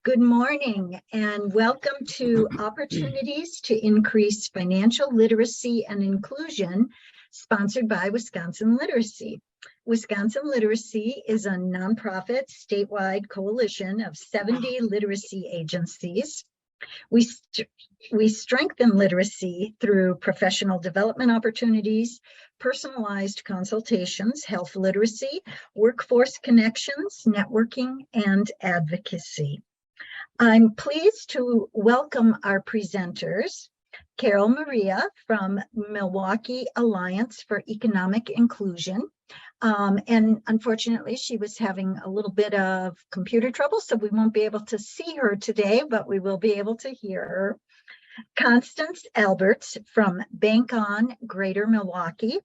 Good morning and welcome to Opportunities to Increase Financial Literacy and Inclusion, sponsored by Wisconsin Literacy. Wisconsin Literacy is a nonprofit statewide coalition of 70 literacy agencies. We strengthen literacy through professional development opportunities, personalized consultations, health literacy, workforce connections, networking, and advocacy. I'm pleased to welcome our presenters, Carol Maria from Milwaukee Alliance for Economic Inclusion. And unfortunately, she was having a little bit of computer trouble, so we won't be able to see her today, but we will be able to hear her. Constance Alberts from Bank On Greater Milwaukee,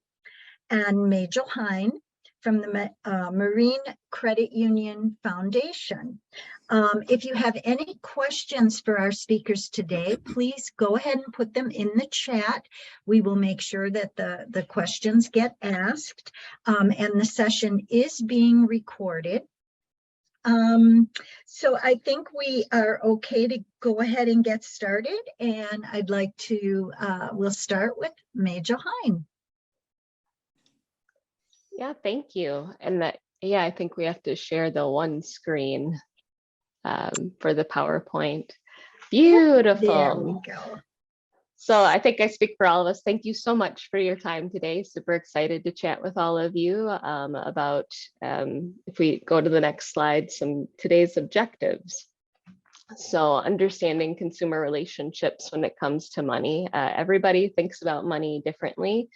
and Majel Hein from the Marine Credit Union Foundation. If you have any questions for our speakers today, please go ahead and put them in the chat. We will make sure that the questions get asked, and the session is being recorded. So I think we are okay to go ahead and get started, and I'd like to, we'll start with Majel Hein. Yeah, thank you. And I think we have to share the one screen for the PowerPoint. Beautiful. There we go. So I think I speak for all of us. Thank you so much for your time today. Super excited to chat with all of you about, if we go to the next slide, some today's objectives. So understanding consumer relationships when it comes to money. Everybody thinks about money differently.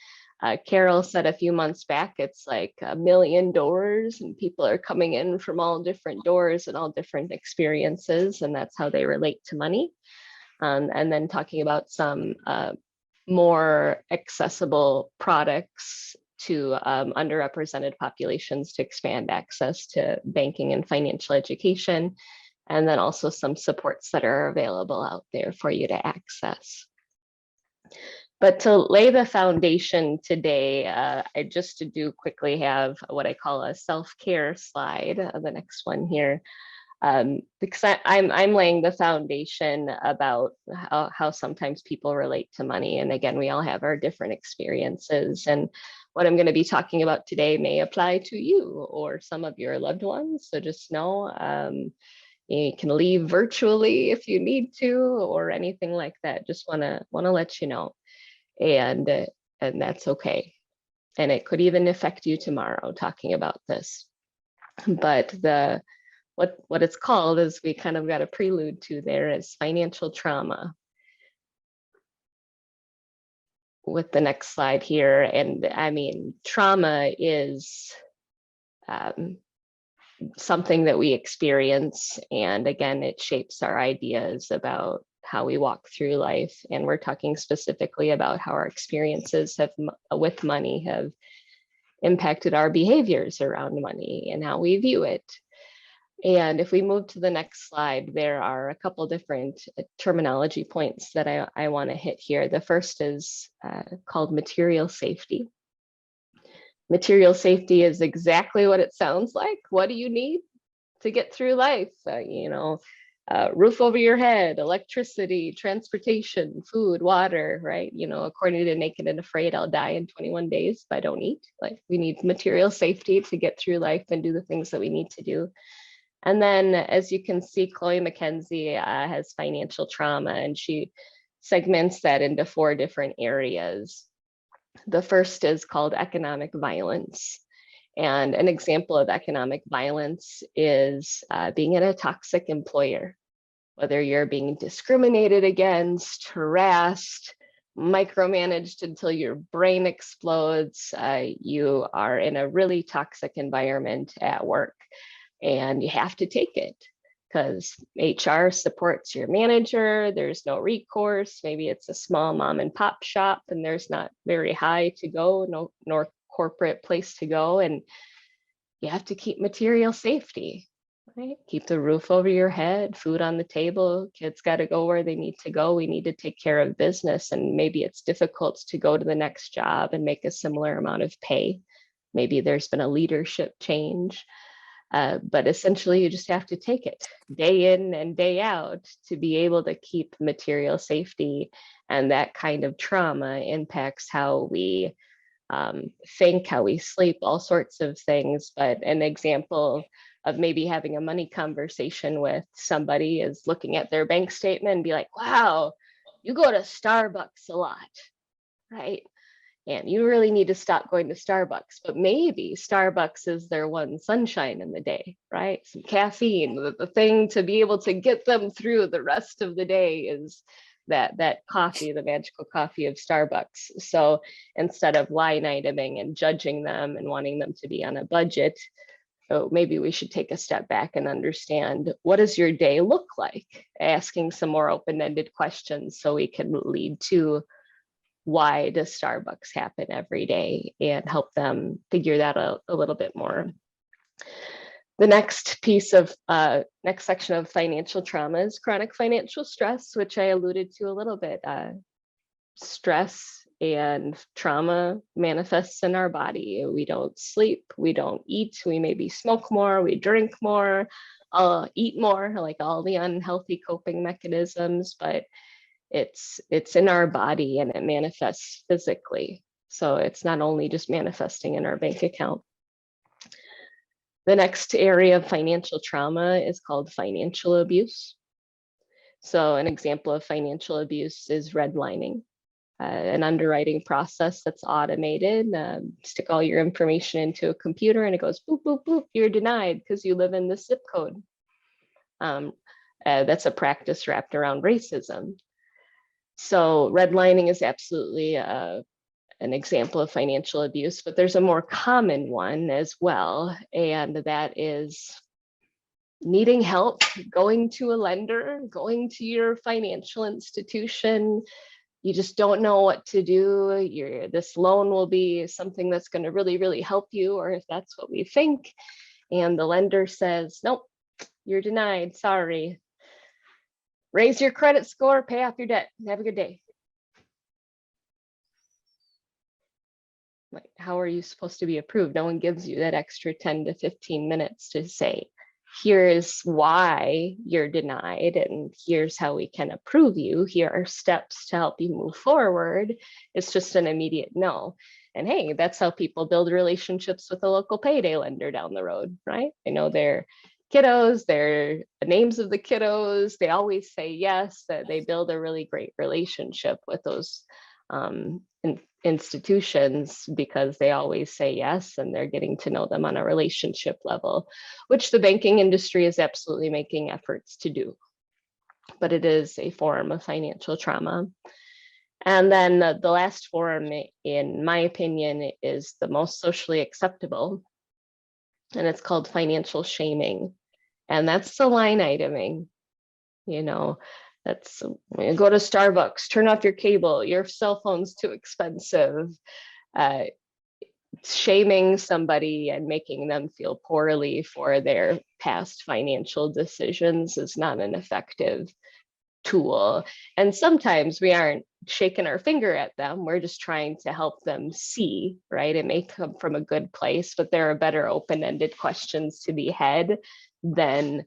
Carol said a few months back, it's like 1 million doors and people are coming in from all different doors and all different experiences, and that's how they relate to money. And then talking about some more accessible products to underrepresented populations to expand access to banking and financial education, and then also some supports that are available out there for you to access. But to lay the foundation today, I just to do quickly have what I call a self-care slide, the next one here, because I'm laying the foundation about how sometimes people relate to money. And again, we all have our different experiences. And what I'm going to be talking about today may apply to you or some of your loved ones. So just know you can leave virtually if you need to or anything like that. Just want to let you know. And that's okay. And it could even affect you tomorrow talking about this. But what it's called is, we kind of got a prelude to there, is financial trauma. With the next slide here. And I mean, trauma is something that we experience. And again, it shapes our ideas about how we walk through life. And we're talking specifically about how our experiences with money have impacted our behaviors around money and how we view it. And if we move to the next slide, there are a couple different terminology points that I want to hit here. The first is called material safety. Material safety is exactly what it sounds like. What do you need to get through life? Roof over your head, electricity, transportation, food, water, right? According to Naked and Afraid, I'll die in 21 days if I don't eat. Like, we need material safety to get through life and do the things that we need to do. And then, as you can see, Chloe McKenzie has financial trauma, and she segments that into 4 different areas. The first is called economic violence. And an example of economic violence is being in a toxic employer, whether you're being discriminated against, harassed, micromanaged until your brain explodes. You are in a really toxic environment at work, and you have to take it because HR supports your manager. There's no recourse. Maybe it's a small mom and pop shop and there's not very high to go, nor corporate place to go. And you have to keep material safety, right? Keep the roof over your head, food on the table. Kids got to go where they need to go. We need to take care of business. And maybe it's difficult to go to the next job and make a similar amount of pay. Maybe there's been a leadership change. But essentially, you just have to take it day in and day out to be able to keep material safety. And that kind of trauma impacts how we think, how we sleep, all sorts of things. But an example of maybe having a money conversation with somebody is looking at their bank statement and be like, wow, you go to Starbucks a lot, right? And you really need to stop going to Starbucks, but maybe Starbucks is their one sunshine in the day, right? Some caffeine, the thing to be able to get them through the rest of the day is that coffee, the magical coffee of Starbucks. So instead of line iteming and judging them and wanting them to be on a budget, maybe we should take a step back and understand, what does your day look like? Asking some more open-ended questions so we can lead to, why does Starbucks happen every day, and help them figure that out a little bit more. The next section of financial trauma is chronic financial stress, which I alluded to a little bit. Stress and trauma manifests in our body. We don't sleep, we don't eat, we maybe smoke more, we drink more, eat more, like all the unhealthy coping mechanisms, but it's in our body and it manifests physically. So it's not only just manifesting in our bank account. The next area of financial trauma is called financial abuse. So an example of financial abuse is redlining, an underwriting process that's automated. Stick all your information into a computer and it goes boop, boop, boop, you're denied because you live in this zip code. That's a practice wrapped around racism. So redlining is absolutely an example of financial abuse, but there's a more common one as well, and that is needing help, going to a lender, going to your financial institution. You just don't know what to do. This loan will be something that's going to really, really help you, or if that's what we think. And the lender says, nope, you're denied, sorry. Raise your credit score, pay off your debt, have a good day. Like, how are you supposed to be approved? No one gives you that extra 10 to 15 minutes to say, here's why you're denied, and here's how we can approve you. Here are steps to help you move forward. It's just an immediate no. And hey, that's how people build relationships with a local payday lender down the road, right? They know their kiddos, their names of the kiddos. They always say yes, that they build a really great relationship with those institutions because they always say yes, and they're getting to know them on a relationship level, which the banking industry is absolutely making efforts to do. But it is a form of financial trauma. And then the last form, in my opinion, is the most socially acceptable, and it's called financial shaming. And that's the line iteming, that's when you go to Starbucks, turn off your cable, your cell phone's too expensive. Shaming somebody and making them feel poorly for their past financial decisions is not an effective tool. And sometimes we aren't shaking our finger at them, we're just trying to help them see, right? It may come from a good place, but there are better open-ended questions to be had than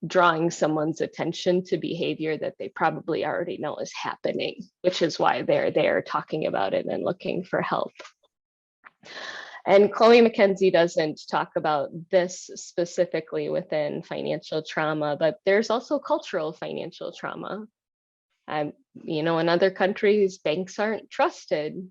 drawing someone's attention to behavior that they probably already know is happening, which is why they're there talking about it and looking for help. And Chloe McKenzie doesn't talk about this specifically within financial trauma, but there's also cultural financial trauma. In other countries, banks aren't trusted.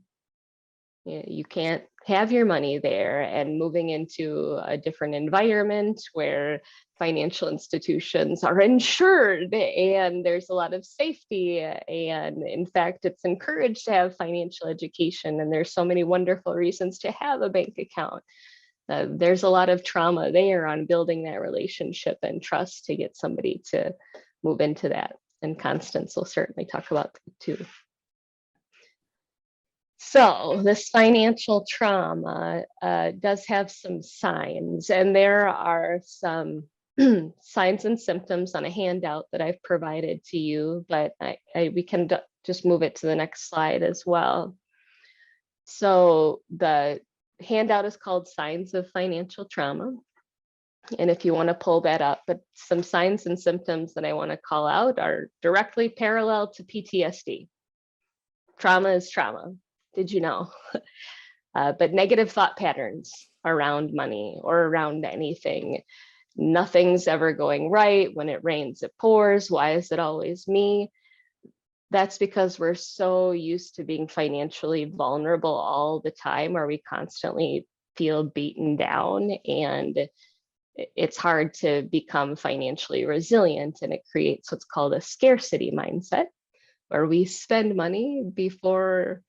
You can't have your money there, and moving into a different environment where financial institutions are insured and there's a lot of safety, and in fact it's encouraged to have financial education, and there's so many wonderful reasons to have a bank account. There's a lot of trauma there on building that relationship and trust to get somebody to move into that, and Constance will certainly talk about that too. So this financial trauma does have some signs, and there are some signs and symptoms on a handout that I've provided to you, but we can just move it to the next slide as well. So the handout is called Signs of Financial Trauma. And if you want to pull that up, but some signs and symptoms that I want to call out are directly parallel to PTSD. Trauma is trauma. Did you know? But negative thought patterns around money or around anything. Nothing's ever going right. When it rains, it pours. Why is it always me? That's because we're so used to being financially vulnerable all the time, or we constantly feel beaten down, and it's hard to become financially resilient. And it creates what's called a scarcity mindset, where we spend money before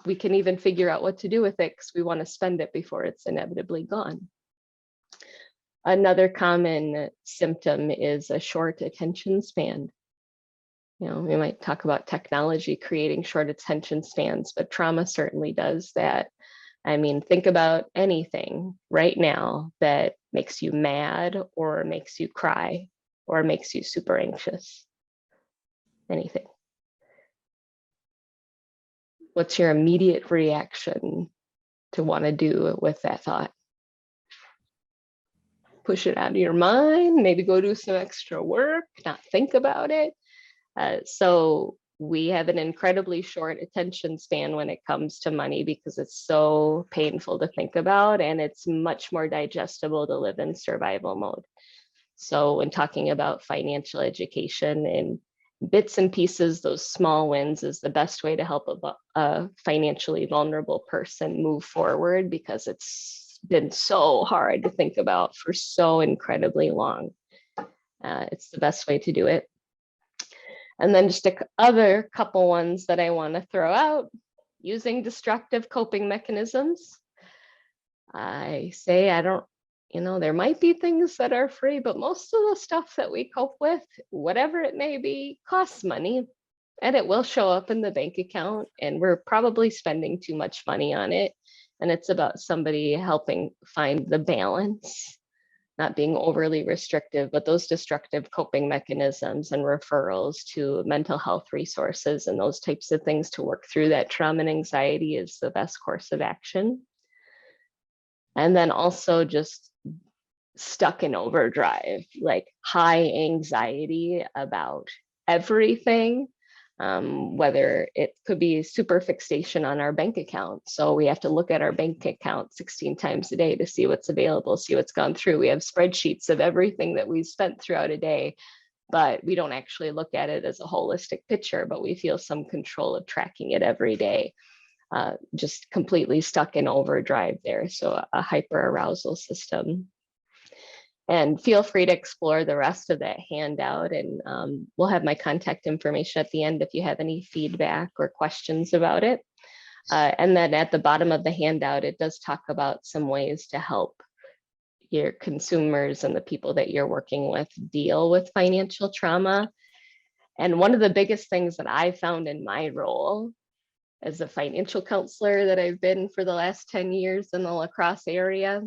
we can even figure out what to do with it, because we want to spend it before it's inevitably gone. Another common symptom is a short attention span. You know, we might talk about technology creating short attention spans, but trauma certainly does that. I mean, think about anything right now that makes you mad or makes you cry or makes you super anxious. Anything. What's your immediate reaction to want to do with that thought? Push it out of your mind, maybe go do some extra work, not think about it. So we have an incredibly short attention span when it comes to money, because it's so painful to think about, and it's much more digestible to live in survival mode. So when talking about financial education in bits and pieces, those small wins is the best way to help a financially vulnerable person move forward, because it's been so hard to think about for so incredibly long. It's the best way to do it. And then just other couple ones that I want to throw out: using destructive coping mechanisms. I say, there might be things that are free, but most of the stuff that we cope with, whatever it may be, costs money, and it will show up in the bank account, and we're probably spending too much money on it. And it's about somebody helping find the balance, not being overly restrictive, but those destructive coping mechanisms and referrals to mental health resources and those types of things to work through that trauma and anxiety is the best course of action. And then also just stuck in overdrive, like high anxiety about everything. Whether it could be super fixation on our bank account. So we have to look at our bank account 16 times a day to see what's available, see what's gone through. We have spreadsheets of everything that we've spent throughout a day, but we don't actually look at it as a holistic picture, but we feel some control of tracking it every day. Just completely stuck in overdrive there. So a hyper arousal system. And feel free to explore the rest of that handout, and we'll have my contact information at the end if you have any feedback or questions about it. And then at the bottom of the handout, it does talk about some ways to help your consumers and the people that you're working with deal with financial trauma. And one of the biggest things that I found in my role as a financial counselor that I've been for the last 10 years in the La Crosse area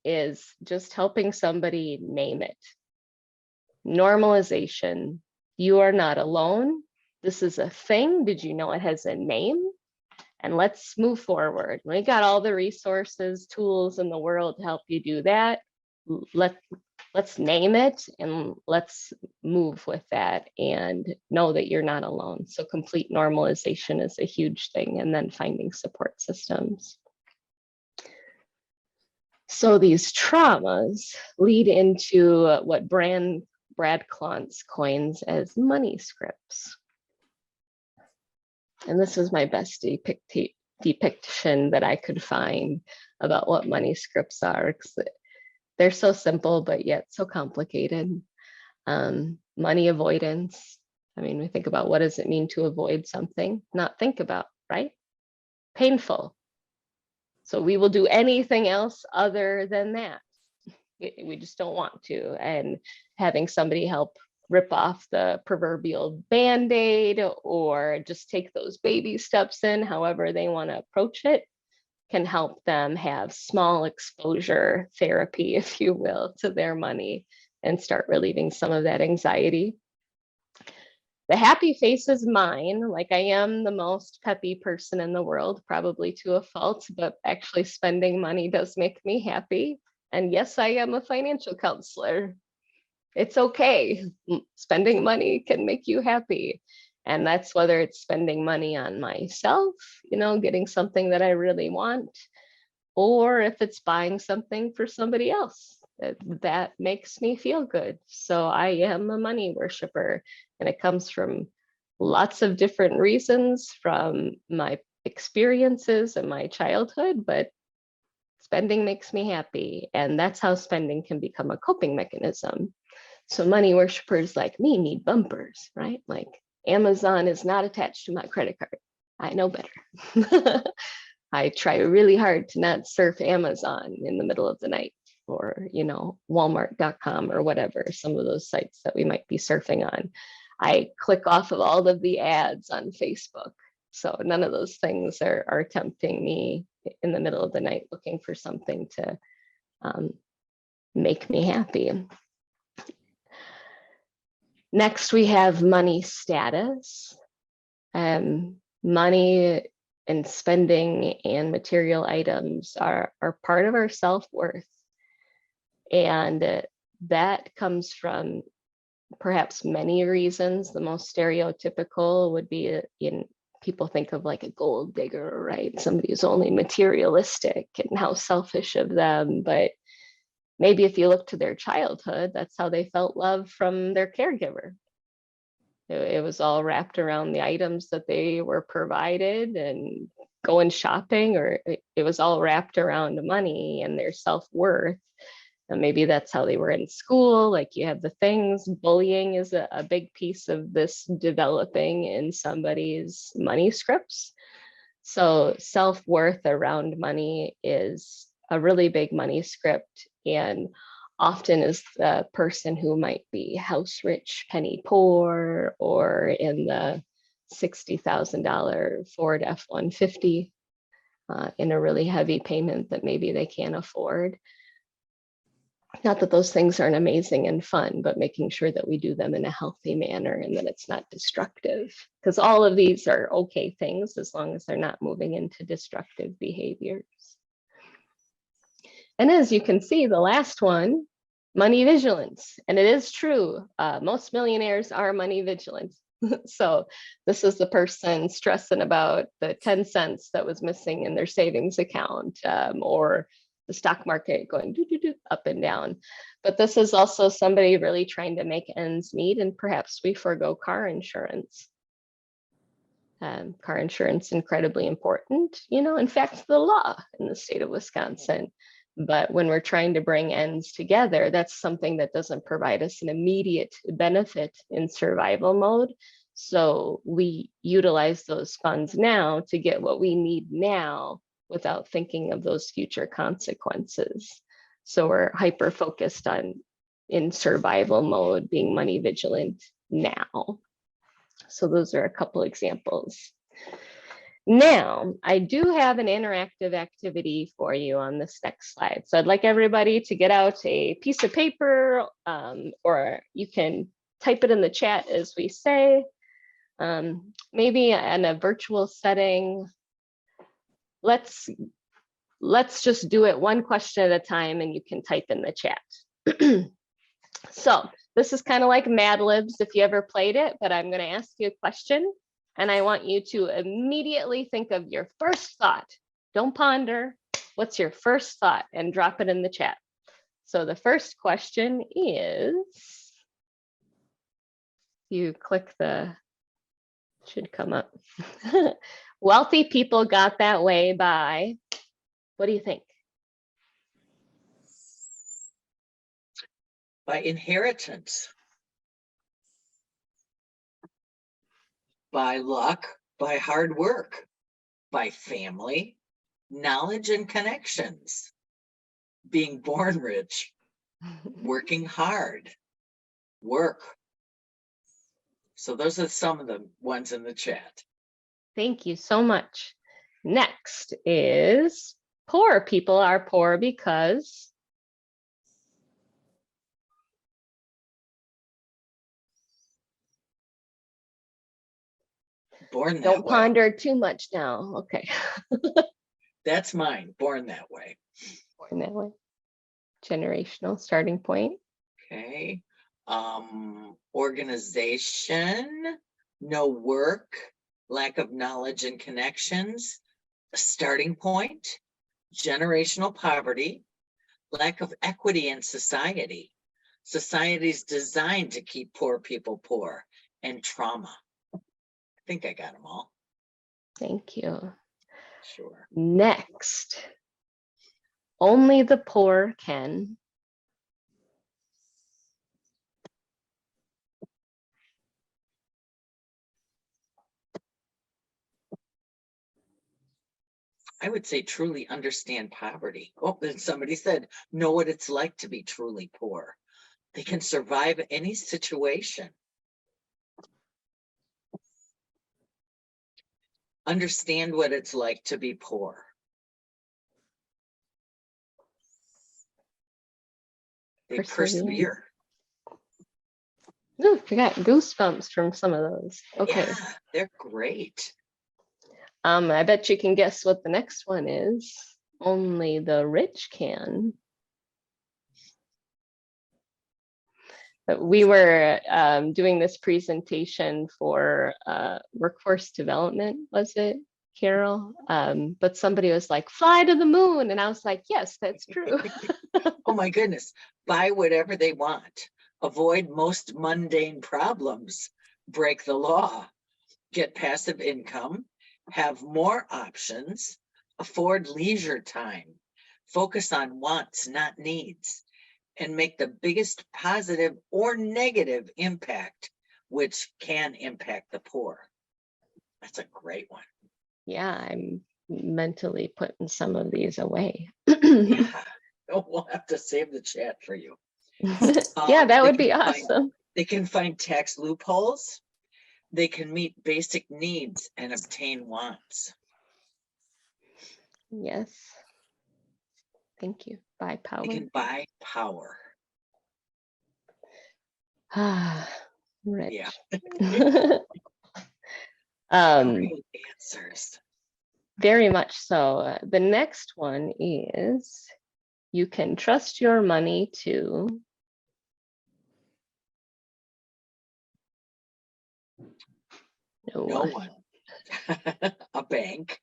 is just helping somebody name it. Normalization. You are not alone. This is a thing. Did you know it has a name? And let's move forward. We got all the resources, tools in the world to help you do that. Let's name it and let's move with that and know that you're not alone. So complete normalization is a huge thing, and then finding support systems. So these traumas lead into what Brad Klontz coins as money scripts. And this is my best depiction that I could find about what money scripts are. They're so simple, but yet so complicated. Money avoidance. I mean, we think about what does it mean to avoid something? Not think about, right? Painful. So we will do anything else other than that. We just don't want to. And having somebody help rip off the proverbial Band-Aid or just take those baby steps in, however they want to approach it, can help them have small exposure therapy, if you will, to their money and start relieving some of that anxiety. The happy face is mine. Like, I am the most peppy person in the world, probably to a fault, but actually spending money does make me happy. And yes, I am a financial counselor. It's okay. Spending money can make you happy. And that's whether it's spending money on myself, getting something that I really want, or if it's buying something for somebody else that makes me feel good. So I am a money worshiper, and it comes from lots of different reasons, from my experiences in my childhood, but spending makes me happy. And that's how spending can become a coping mechanism. So money worshipers like me need bumpers, right? Like Amazon is not attached to my credit card. I know better. I try really hard to not surf Amazon in the middle of the night, or, Walmart.com or whatever, some of those sites that we might be surfing on. I click off of all of the ads on Facebook. So none of those things are tempting me in the middle of the night looking for something to make me happy. Next, we have money status. Money and spending and material items are part of our self-worth. And that comes from perhaps many reasons. The most stereotypical would be people think of like a gold digger, right? Somebody who's only materialistic and how selfish of them. But maybe if you look to their childhood, that's how they felt love from their caregiver. It was all wrapped around the items that they were provided, and going shopping, or it was all wrapped around money and their self-worth. And maybe that's how they were in school. Like, you have the things. Bullying is a big piece of this developing in somebody's money scripts. So self-worth around money is a really big money script, and often is the person who might be house rich, penny poor, or in the $60,000 Ford F-150 in a really heavy payment that maybe they can't afford. Not that those things aren't amazing and fun, but making sure that we do them in a healthy manner and that it's not destructive. Because all of these are okay things as long as they're not moving into destructive behaviors. And as you can see, the last one, money vigilance. And it is true, most millionaires are money vigilant. So this is the person stressing about the 10 cents that was missing in their savings account, or the stock market going up and down. But this is also somebody really trying to make ends meet, and perhaps we forego car insurance. Car insurance, incredibly important, in fact, the law in the state of Wisconsin. But when we're trying to bring ends together, that's something that doesn't provide us an immediate benefit in survival mode. So we utilize those funds now to get what we need now without thinking of those future consequences. So we're hyper focused on, in survival mode, being money vigilant now. So those are a couple examples. Now, I do have an interactive activity for you on this next slide. So I'd like everybody to get out a piece of paper, or you can type it in the chat as we say, maybe in a virtual setting. Let's just do it one question at a time, and you can type in the chat. So this is kind of like Mad Libs if you ever played it, but I'm going to ask you a question. And I want you to immediately think of your first thought. Don't ponder. What's your first thought? And drop it in the chat. So the first question is, you click should come up. Wealthy people got that way by, what do you think? By inheritance. By luck, by hard work, by family, knowledge and connections, being born rich, working hard, work. So those are some of the ones in the chat. Thank you so much. Next is, poor people are poor because. Born that Don't way. ponder too much now. Okay. That's mine. Born that way. Born that way. Generational starting point. Okay. Organization, no work, lack of knowledge and connections, a starting point, generational poverty, lack of equity in society. Society's designed to keep poor people poor, and trauma. I think I got them all. Thank you. Sure. Next, only the poor can. I would say truly understand poverty. Oh, then somebody said, know what it's like to be truly poor. They can survive any situation. Understand what it's like to be poor. They persevere. Ooh, I got goosebumps from some of those. Okay. Yeah, they're great. I bet you can guess what the next one is. Only the rich can. But we were doing this presentation for workforce development, was it, Carol? But somebody was like, fly to the moon. And I was like, yes, that's true. Oh my goodness. Buy whatever they want. Avoid most mundane problems. Break the law. Get passive income. Have more options. Afford leisure time. Focus on wants, not needs. And make the biggest positive or negative impact, which can impact the poor. That's a great one. Yeah, I'm mentally putting some of these away. Yeah. Oh, we'll have to save the chat for you. Yeah, that They would be can awesome. They can find tax loopholes. They can meet basic needs and obtain wants. Yes. Thank you. Buy power. They can buy power. Rich. Yeah. Great answers. Very much so. The next one is, you can trust your money to. No one. A bank.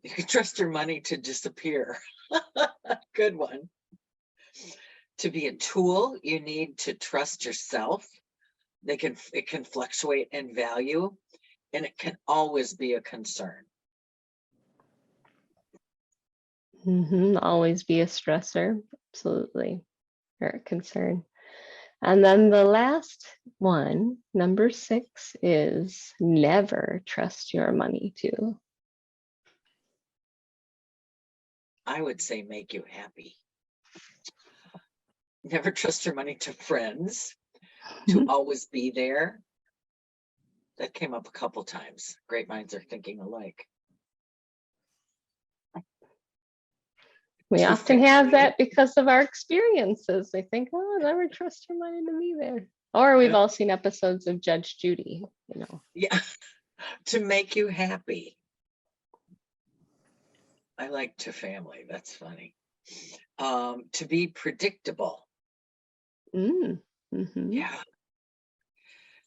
You can trust your money to disappear. Good one. To be a tool, you need to trust yourself. It can fluctuate in value, and it can always be a concern. Always be a stressor, absolutely, or a concern. And then the last one, number 6, is never trust your money to. I would say make you happy. Never trust your money to friends, to always be there. That came up a couple times. Great minds are thinking alike. We To often have family. that because of our experiences. They think, oh, never trust your money to be there. Or we've all seen episodes of Judge Judy, you know. Yeah, to make you happy. I like to family, that's funny. To be predictable. Yeah.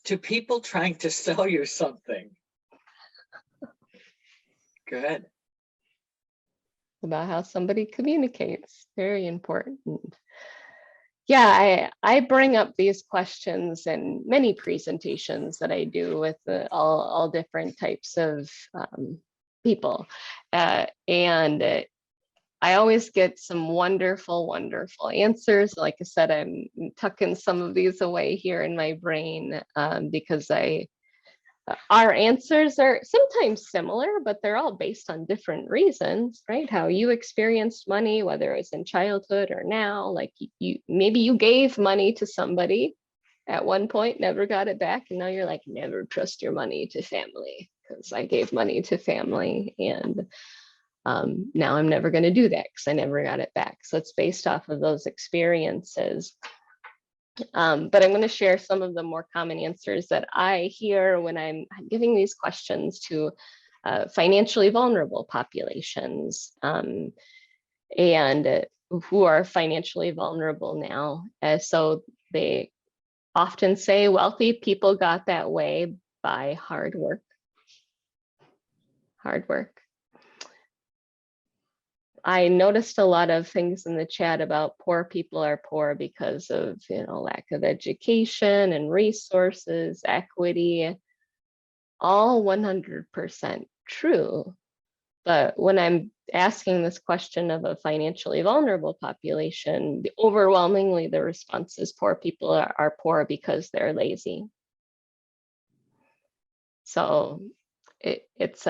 To people trying to sell you something. Good. About how somebody communicates, very important. Yeah, I bring up these questions in many presentations that I do with all different types of people. And I always get some wonderful answers. Like I said, I'm tucking some of these away here in my brain because our answers are sometimes similar, but they're all based on different reasons, right? How you experienced money, whether it was in childhood or now, like maybe you gave money to somebody at one point, never got it back. And now you're like, never trust your money to family because I gave money to family. And now I'm never going to do that because I never got it back. So it's based off of those experiences. But I'm going to share some of the more common answers that I hear when I'm giving these questions to financially vulnerable populations. and who are financially vulnerable now. So they often say wealthy people got that way by hard work. Hard work. I noticed a lot of things in the chat about poor people are poor because of, lack of education and resources, equity, all 100% true. But when I'm asking this question of a financially vulnerable population, overwhelmingly the response is poor people are poor because they're lazy. So it's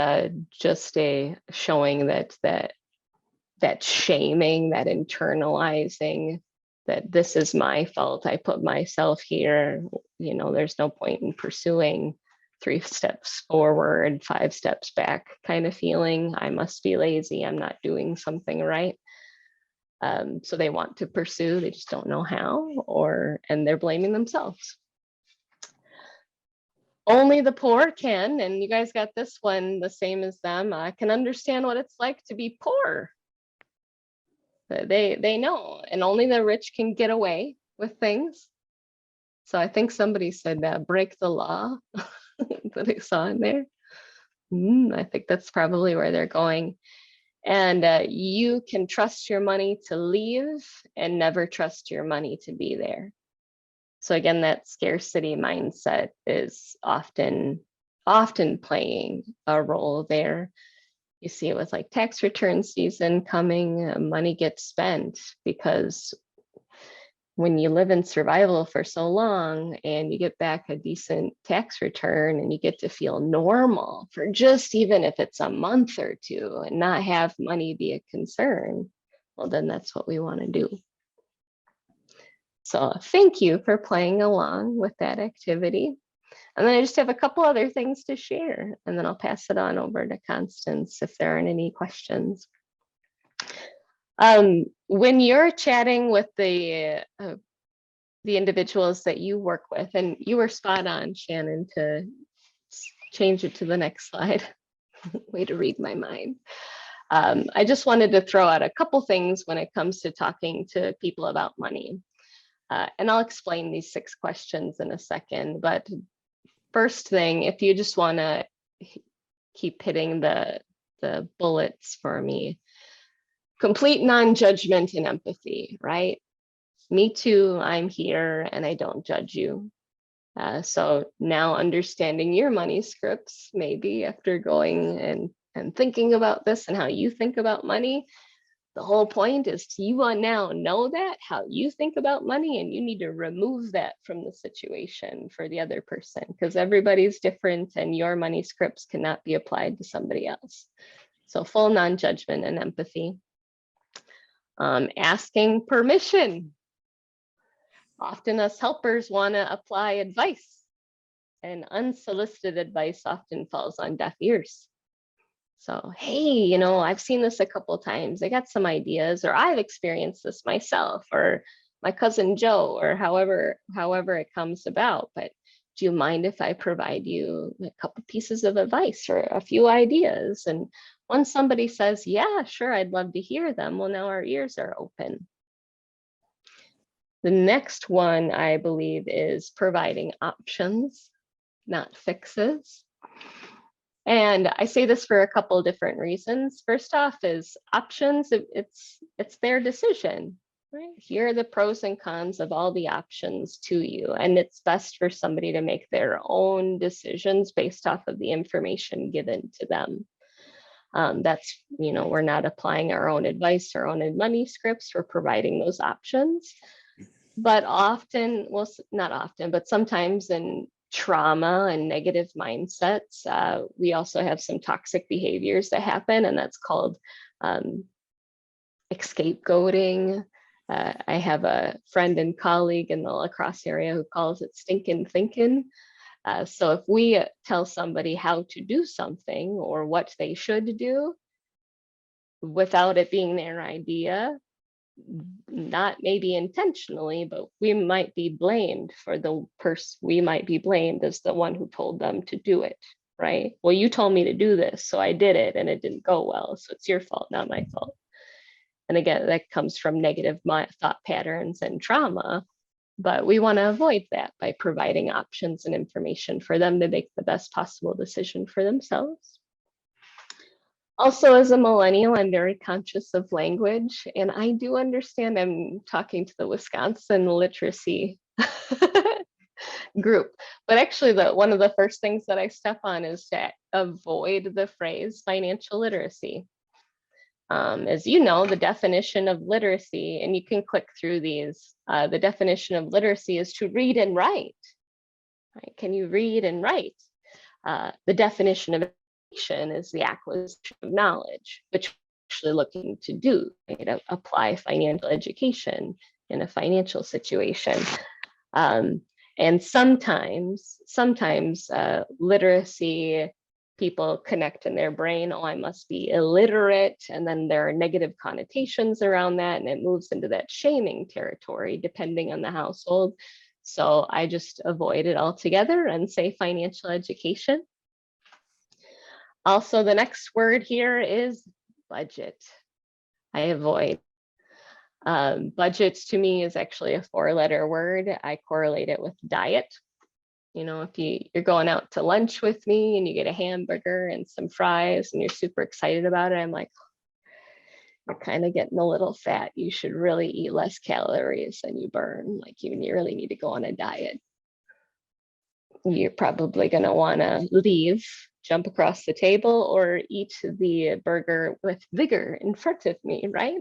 just a showing that shaming, that internalizing, that this is my fault, I put myself here, there's no point in pursuing 3 steps forward, 5 steps back kind of feeling. I must be lazy, I'm not doing something right. So they want to pursue, they just don't know how, and they're blaming themselves. Only the poor can, and you guys got this one the same as them, can understand what it's like to be poor. They know, and only the rich can get away with things. So I think somebody said break the law that I saw in there. I think that's probably where they're going. And you can trust your money to leave and never trust your money to be there. So again, that scarcity mindset is often playing a role there. You see it with like tax return season coming, money gets spent because when you live in survival for so long and you get back a decent tax return and you get to feel normal for just even if it's a month or 2 and not have money be a concern, well, then that's what we want to do. So thank you for playing along with that activity. And then I just have a couple other things to share, and then I'll pass it on over to Constance if there aren't any questions. When you're chatting with the individuals that you work with, and you were spot on, Shannon, to change it to the next slide. Way to read my mind. I just wanted to throw out a couple things when it comes to talking to people about money. And I'll explain these 6 questions in a second, but first thing, if you just want to keep hitting the bullets for me, complete non-judgment and empathy, right? Me too, I'm here and I don't judge you. So now understanding your money scripts, maybe after going and thinking about this and how you think about money, the whole point is you now know that how you think about money, and you need to remove that from the situation for the other person, because everybody's different and your money scripts cannot be applied to somebody else. So full non-judgment and empathy. Asking permission. Often us helpers want to apply advice, and unsolicited advice often falls on deaf ears. So, hey, I've seen this a couple of times. I got some ideas, or I've experienced this myself, or my cousin Joe, or however it comes about. But do you mind if I provide you a couple pieces of advice or a few ideas? And once somebody says, yeah, sure, I'd love to hear them, well, now our ears are open. The next one, I believe, is providing options, not fixes. And I say this for a couple of different reasons. First off is options, it's their decision, right? Here are the pros and cons of all the options to you. And it's best for somebody to make their own decisions based off of the information given to them. That's, we're not applying our own advice, our own money scripts, we're providing those options. But often, well, not often, but sometimes in trauma and negative mindsets, we also have some toxic behaviors that happen, and that's called scapegoating. I have a friend and colleague in the La Crosse area who calls it stinking thinking. So if we tell somebody how to do something or what they should do without it being their idea, not maybe intentionally, but we might be blamed for the person. We might be blamed as the one who told them to do it, right? Well, you told me to do this, so I did it and it didn't go well, so it's your fault, not my fault. And again, that comes from negative thought patterns and trauma. But we want to avoid that by providing options and information for them to make the best possible decision for themselves. Also, as a millennial, I'm very conscious of language, and I do understand I'm talking to the Wisconsin literacy group. But actually, one of the first things that I step on is to avoid the phrase financial literacy. As you know, the definition of literacy, and you can click through these, the definition of literacy is to read and write. Right? Can you read and write? The definition of education is the acquisition of knowledge, which we're actually looking to do, right? Apply financial education in a financial situation. And sometimes literacy, people connect in their brain, oh, I must be illiterate. And then there are negative connotations around that, and it moves into that shaming territory, depending on the household. So I just avoid it altogether and say financial education. Also, the next word here is budget. I avoid. Budget to me is actually a 4-letter word. I correlate it with diet. You know, if you're going out to lunch with me and you get a hamburger and some fries and you're super excited about it, I'm like, you're kind of getting a little fat. You should really eat less calories than you burn. Like you really need to go on a diet. You're probably going to want to leave, jump across the table, or eat the burger with vigor in front of me, right?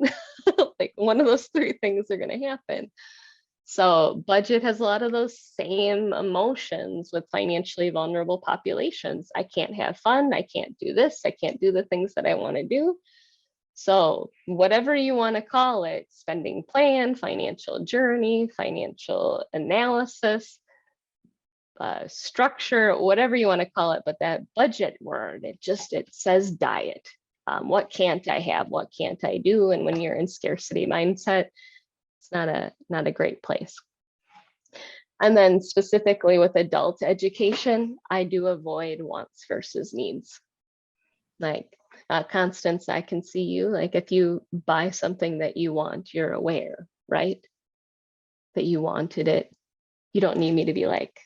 Like one of those 3 things are going to happen. So budget has a lot of those same emotions with financially vulnerable populations. I can't have fun. I can't do this. I can't do the things that I want to do. So whatever you want to call it, spending plan, financial journey, financial analysis, structure, whatever you want to call it, but that budget word, it says diet. What can't I have? What can't I do? And when you're in scarcity mindset, it's not a great place. And then specifically with adult education, I do avoid wants versus needs. Like Constance, I can see you, like if you buy something that you want, you're aware, right? That you wanted it. You don't need me to be like,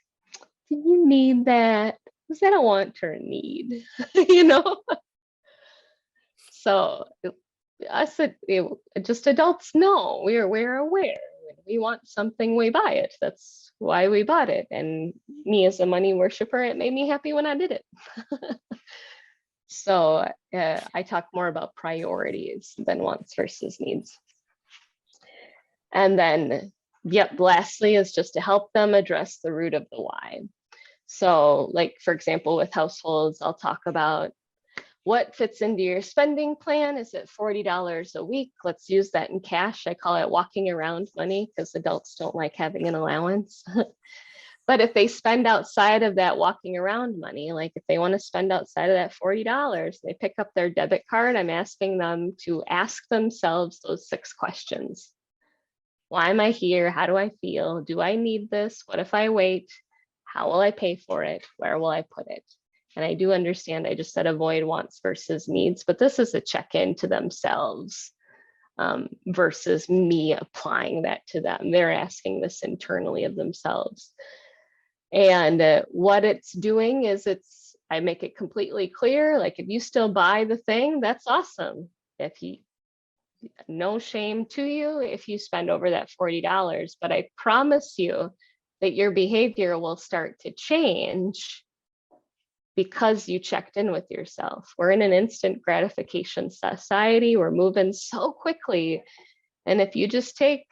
do you need that? Was that a want or a need? You know? So us, just adults know, we're aware. When we want something, we buy it. That's why we bought it. And me as a money worshiper, it made me happy when I did it. So I talk more about priorities than wants versus needs. And then, yep, lastly is just to help them address the root of the why. So like, for example, with households, I'll talk about what fits into your spending plan. Is it $40 a week? Let's use that in cash. I call it walking around money because adults don't like having an allowance. But if they spend outside of that walking around money, like if they want to spend outside of that $40, they pick up their debit card, I'm asking them to ask themselves those 6 questions. Why am I here? How do I feel? Do I need this? What if I wait? How will I pay for it? Where will I put it? And I do understand, I just said avoid wants versus needs, but this is a check-in to themselves versus me applying that to them. They're asking this internally of themselves. And what it's doing is I make it completely clear, like if you still buy the thing, that's awesome. No shame to you if you spend over that $40, but I promise you that your behavior will start to change because you checked in with yourself. We're in an instant gratification society. We're moving so quickly. And if you just take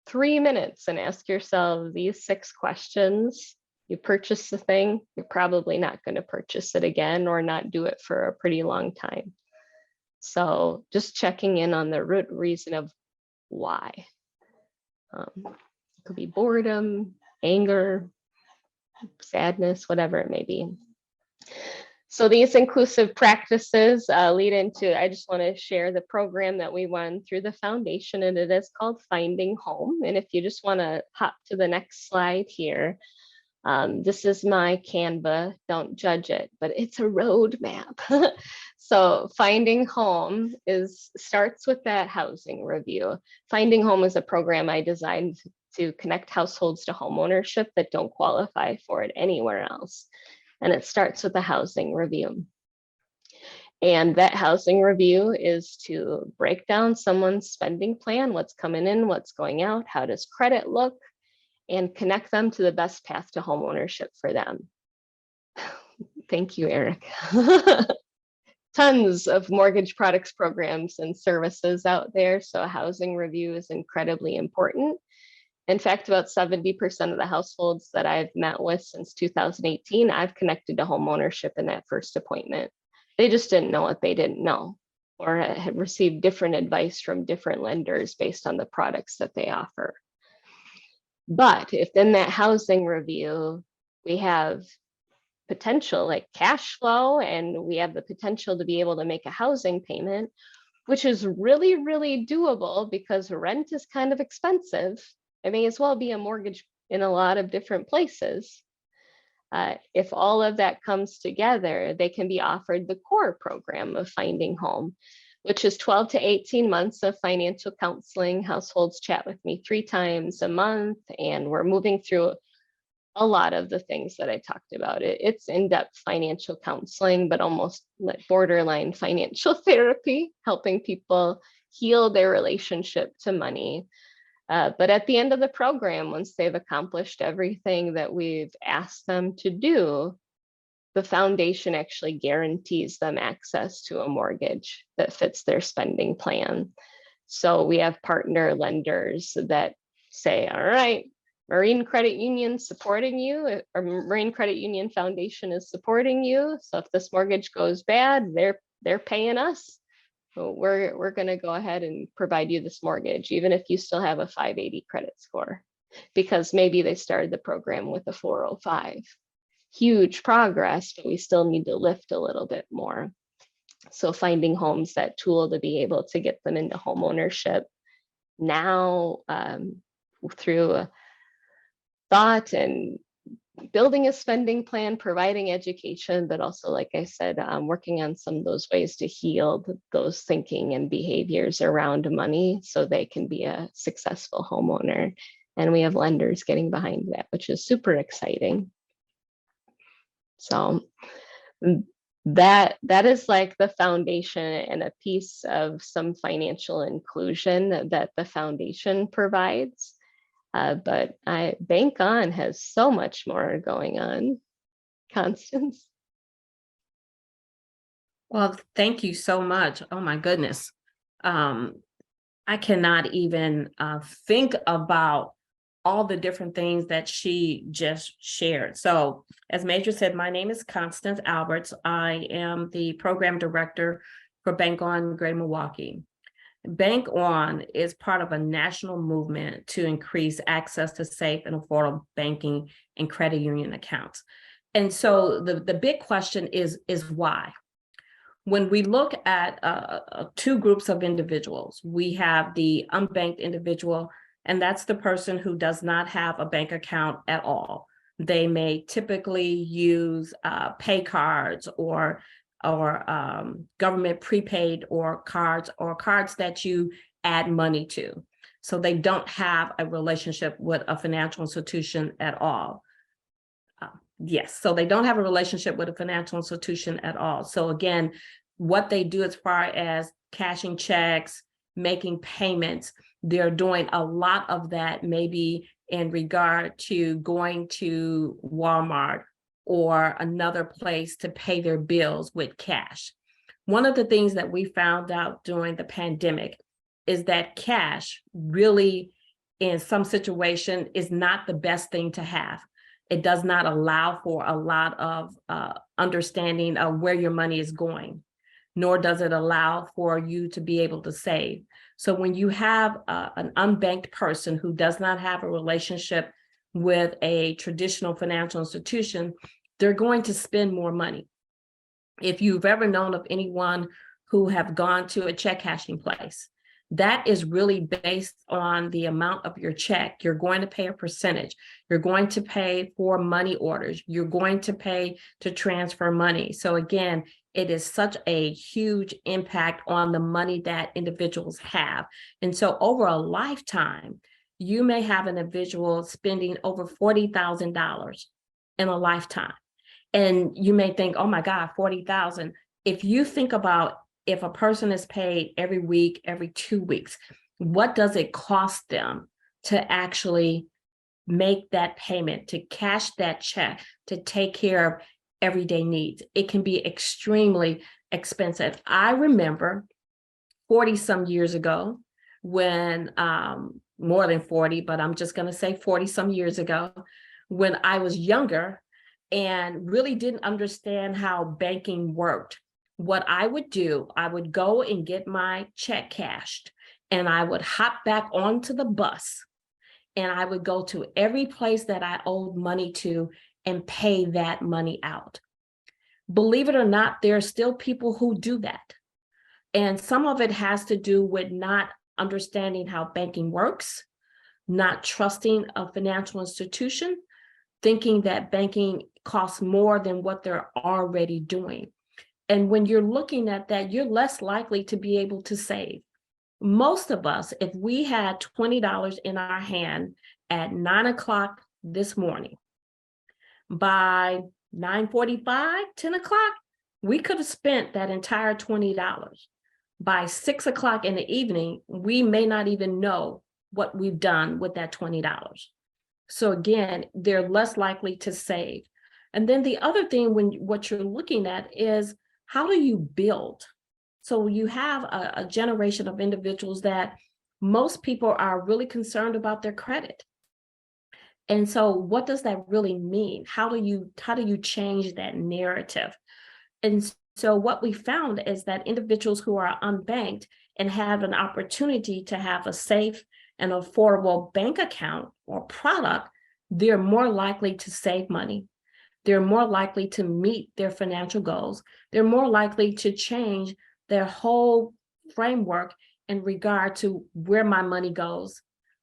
3 minutes and ask yourself these 6 questions, you purchase the thing, you're probably not going to purchase it again or not do it for a pretty long time. So just checking in on the root reason of why. It could be boredom, anger, sadness, whatever it may be. So these inclusive practices lead into, I just want to share the program that we run through the foundation, and it is called Finding Home. And if you just want to hop to the next slide here, This is my Canva, don't judge it, but it's a roadmap. So Finding Home starts with that housing review. Finding Home is a program I designed to connect households to homeownership that don't qualify for it anywhere else. And it starts with a housing review. And that housing review is to break down someone's spending plan, what's coming in, what's going out, how does credit look, and connect them to the best path to homeownership for them. Thank you, Eric. Tons of mortgage products, programs, and services out there. So a housing review is incredibly important. In fact, about 70% of the households that I've met with since 2018, I've connected to homeownership in that first appointment. They just didn't know what they didn't know, or had received different advice from different lenders based on the products that they offer. But if in that housing review, we have potential like cash flow, and we have the potential to be able to make a housing payment, which is really, really doable because rent is kind of expensive. It may as well be a mortgage in a lot of different places. If all of that comes together, they can be offered the core program of Finding Home, which is 12 to 18 months of financial counseling. Households chat with me 3 times a month, and we're moving through a lot of the things that I talked about. It's in-depth financial counseling, but almost like borderline financial therapy, helping people heal their relationship to money. But at the end of the program, once they've accomplished everything that we've asked them to do, the foundation actually guarantees them access to a mortgage that fits their spending plan. So we have partner lenders that say, all right, Marine Credit Union supporting you, or Marine Credit Union Foundation is supporting you. So if this mortgage goes bad, they're paying us. So we're going to go ahead and provide you this mortgage, even if you still have a 580 credit score, because maybe they started the program with a 405. Huge progress, but we still need to lift a little bit more. So Finding Home's that tool to be able to get them into home ownership now, through thought and building a spending plan, providing education, but also, like I said, working on some of those ways to heal those thinking and behaviors around money so they can be a successful homeowner. And we have lenders getting behind that, which is super exciting. So that is like the foundation and a piece of some financial inclusion that the foundation provides. But Bank On has so much more going on. Constance? Well, thank you so much. Oh my goodness. I cannot even think about all the different things that she just shared. So as Major said, my name is Constance Alberts. I am the program director for Bank On Greater Milwaukee. Bank On is part of a national movement to increase access to safe and affordable banking and credit union accounts. And so the big question is why? When we look at 2 groups of individuals, we have the unbanked individual, and that's the person who does not have a bank account at all. They may typically use pay cards or government prepaid or cards that you add money to. So they don't have a relationship with a financial institution at all. Yes, so they don't have a relationship with a financial institution at all. So again, what they do as far as cashing checks, making payments, they're doing a lot of that maybe in regard to going to Walmart or another place to pay their bills with cash. One of the things that we found out during the pandemic is that cash really, in some situation, is not the best thing to have. It does not allow for a lot of understanding of where your money is going, nor does it allow for you to be able to save. So when you have an unbanked person who does not have a relationship with a traditional financial institution, they're going to spend more money. If you've ever known of anyone who have gone to a check cashing place, That is really based on the amount of your check. You're going to pay a percentage. You're going to pay for money orders. You're going to pay to transfer money. So again, it is such a huge impact on the money that individuals have. And so over a lifetime, you may have an individual spending over $40,000 in a lifetime. And you may think, oh my God, 40,000. If you think about if a person is paid every week, every 2 weeks, what does it cost them to actually make that payment, to cash that check, to take care of everyday needs? It can be extremely expensive. I remember 40 some years ago when, more than 40, but I'm just going to say 40 some years ago, when I was younger and really didn't understand how banking worked. What I would do, I would go and get my check cashed, and I would hop back onto the bus, and I would go to every place that I owed money to and pay that money out. Believe it or not, there are still people who do that. And some of it has to do with not understanding how banking works, not trusting a financial institution, thinking that banking costs more than what they're already doing. And when you're looking at that, you're less likely to be able to save. Most of us, if we had $20 in our hand at 9 o'clock this morning, by 9:45, 10 o'clock, we could have spent that entire $20. By 6 o'clock in the evening, we may not even know what we've done with that $20. So again, they're less likely to save. And then the other thing, what you're looking at is, how do you build? So you have a generation of individuals that most people are really concerned about their credit. And so what does that really mean? How do you change that narrative? And so what we found is that individuals who are unbanked and have an opportunity to have a safe and affordable bank account or product, they're more likely to save money. They're more likely to meet their financial goals. They're more likely to change their whole framework in regard to where my money goes,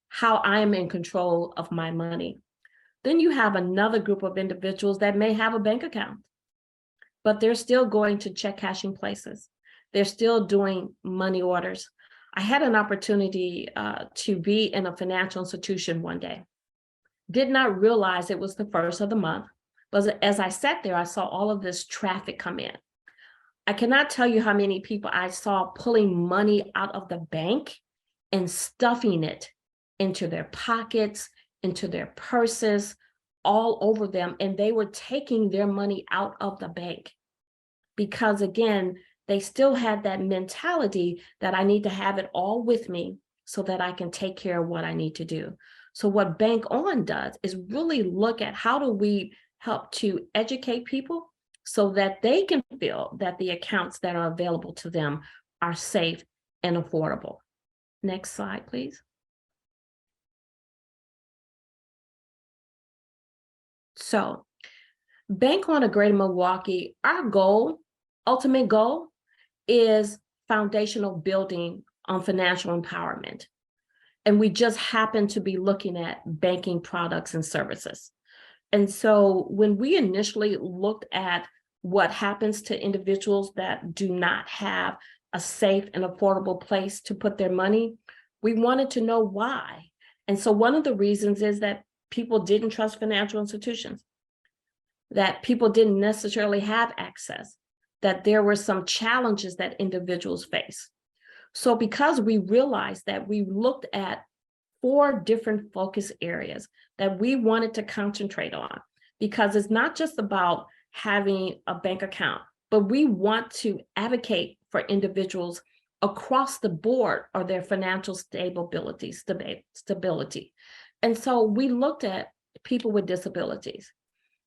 how I am in control of my money. Then you have another group of individuals that may have a bank account, but they're still going to check cashing places. They're still doing money orders. I had an opportunity to be in a financial institution one day. Did not realize it was the first of the month. But as I sat there, I saw all of this traffic come in. I cannot tell you how many people I saw pulling money out of the bank and stuffing it into their pockets, into their purses, all over them. And they were taking their money out of the bank because, again, they still had that mentality that I need to have it all with me so that I can take care of what I need to do. So what Bank On does is really look at how do we help to educate people so that they can feel that the accounts that are available to them are safe and affordable. Next slide, please. So Bank On of Greater Milwaukee, our goal, ultimate goal, is foundational building on financial empowerment. And we just happen to be looking at banking products and services. And so when we initially looked at what happens to individuals that do not have a safe and affordable place to put their money, we wanted to know why. And so one of the reasons is that people didn't trust financial institutions, that people didn't necessarily have access, that there were some challenges that individuals face. So because we realized that, we looked at 4 different focus areas that we wanted to concentrate on, because it's not just about having a bank account, but we want to advocate for individuals across the board or their financial stability. And so we looked at people with disabilities,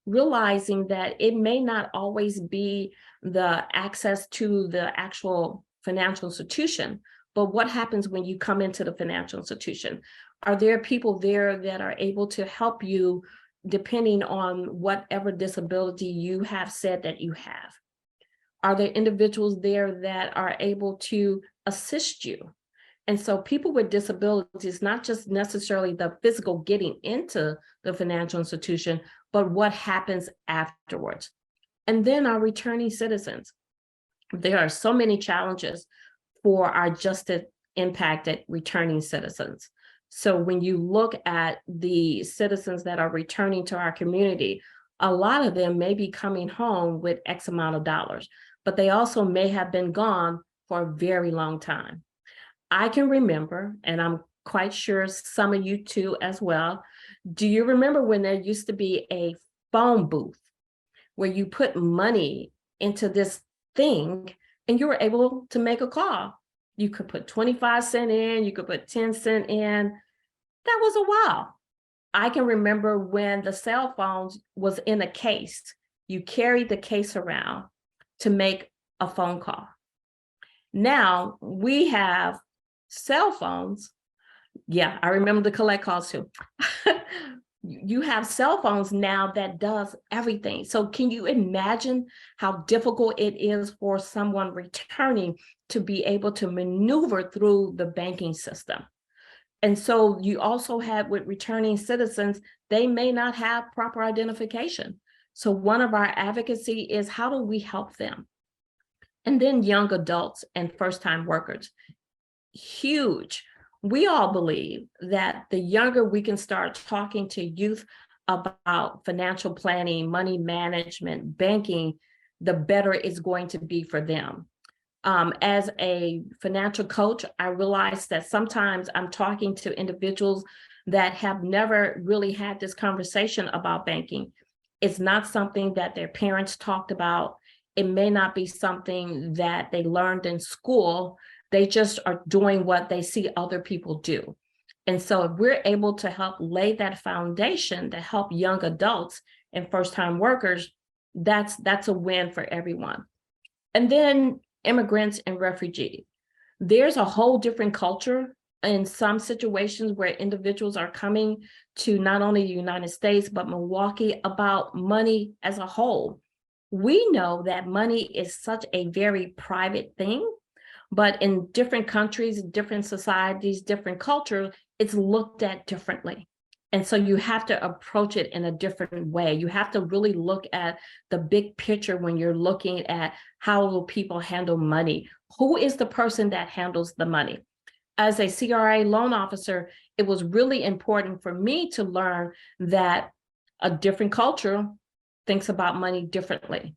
realizing that it may not always be the access to the actual financial institution, but what happens when you come into the financial institution? Are there people there that are able to help you depending on whatever disability you have said that you have? Are there individuals there that are able to assist you? And so people with disabilities, not just necessarily the physical getting into the financial institution, but what happens afterwards. And then our returning citizens. There are so many challenges for our justice impacted returning citizens. So when you look at the citizens that are returning to our community, a lot of them may be coming home with X amount of dollars, but they also may have been gone for a very long time. I can remember, and I'm quite sure some of you too as well. Do you remember when there used to be a phone booth where you put money into this thing and you were able to make a call? You could put 25 cents in, you could put 10 cents in. That was a while. I can remember when the cell phones was in a case. You carried the case around to make a phone call. Now we have cell phones. Yeah, I remember the collect calls too. You have cell phones now that does everything. So can you imagine how difficult it is for someone returning to be able to maneuver through the banking system? And so you also have with returning citizens, they may not have proper identification. So one of our advocacy is how do we help them? And then young adults and first-time workers, huge. We all believe that the younger we can start talking to youth about financial planning, money management, banking, the better it's going to be for them. As a financial coach, I realize that sometimes I'm talking to individuals that have never really had this conversation about banking. It's not something that their parents talked about. It may not be something that they learned in school. They just are doing what they see other people do. And so if we're able to help lay that foundation to help young adults and first-time workers, that's a win for everyone. And then immigrants and refugees. There's a whole different culture in some situations where individuals are coming to not only the United States, but Milwaukee about money as a whole. We know that money is such a very private thing, but in different countries, different societies, different cultures, it's looked at differently. And so you have to approach it in a different way. You have to really look at the big picture when you're looking at how will people handle money? Who is the person that handles the money? As a CRA loan officer, it was really important for me to learn that a different culture thinks about money differently.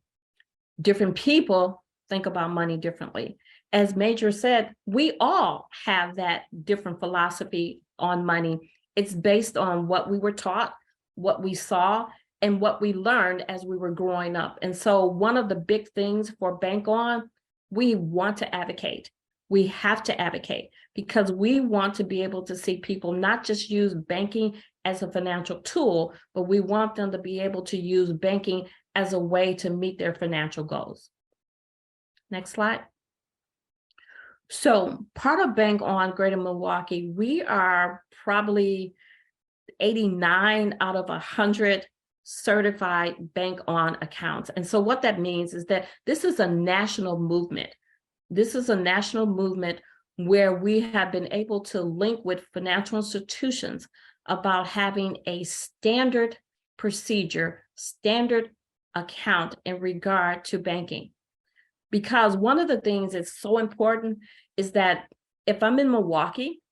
Different people think about money differently. As Major said, we all have that different philosophy on money. It's based on what we were taught, what we saw, and what we learned as we were growing up. And so one of the big things for Bank On, we want to advocate. We have to advocate because we want to be able to see people not just use banking as a financial tool, but we want them to be able to use banking as a way to meet their financial goals. Next slide. So part of Bank On Greater Milwaukee, we are probably 89 out of 100 certified Bank On accounts. And so what that means is that this is a national movement. This is a national movement where we have been able to link with financial institutions about having a standard procedure, standard account in regard to banking. Because one of the things that's so important is that if I'm in Milwaukee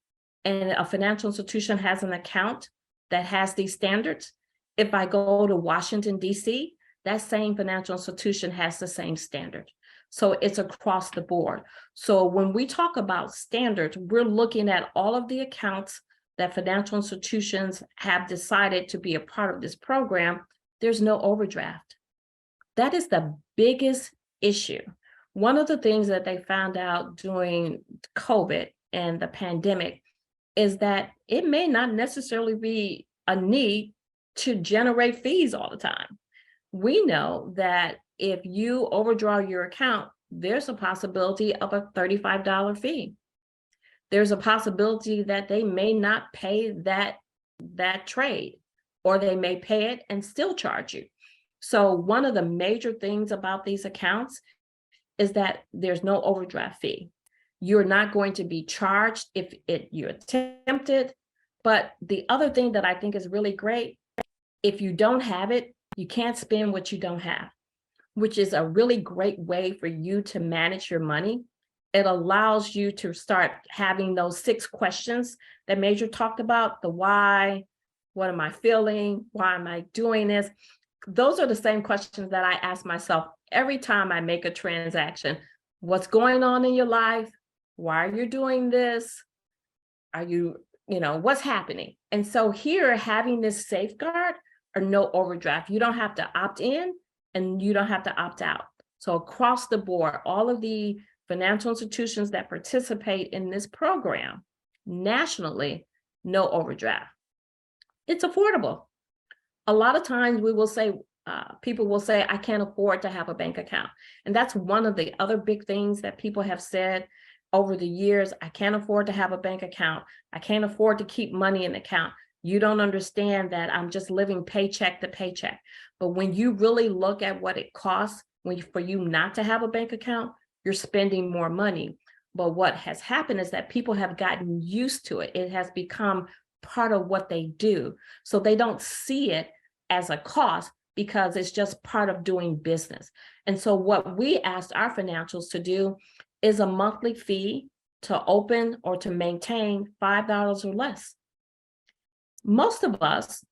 and a financial institution has an account that has these standards, if I go to Washington, D.C., that same financial institution has the same standard. So it's across the board. So when we talk about standards, we're looking at all of the accounts that financial institutions have decided to be a part of this program. There's no overdraft. That is the biggest issue. One of the things that they found out during COVID and the pandemic is that it may not necessarily be a need to generate fees all the time. We know that if you overdraw your account, there's a possibility of a $35 fee. There's a possibility that they may not pay that trade, or they may pay it and still charge you. So one of the major things about these accounts is that there's no overdraft fee. You're not going to be charged if you attempt it. But the other thing that I think is really great, if you don't have it, you can't spend what you don't have, which is a really great way for you to manage your money. It allows you to start having those 6 questions that Major talked about: the why, what am I feeling, why am I doing this? Those are the same questions that I ask myself every time I make a transaction. What's going on in your life? Why are you doing this? Are you, what's happening? And so here, having this safeguard or no overdraft, you don't have to opt in and you don't have to opt out. So across the board, all of the financial institutions that participate in this program nationally, no overdraft. It's affordable. A lot of times we will say, people will say, I can't afford to have a bank account. And that's one of the other big things that people have said over the years. I can't afford to have a bank account. I can't afford to keep money in the account. You don't understand that I'm just living paycheck to paycheck. But when you really look at what it costs for you not to have a bank account, you're spending more money. But what has happened is that people have gotten used to it. It has become part of what they do. So they don't see it as a cost because it's just part of doing business. And so what we asked our financials to do is a monthly fee to open or to maintain $5 or less. Most of us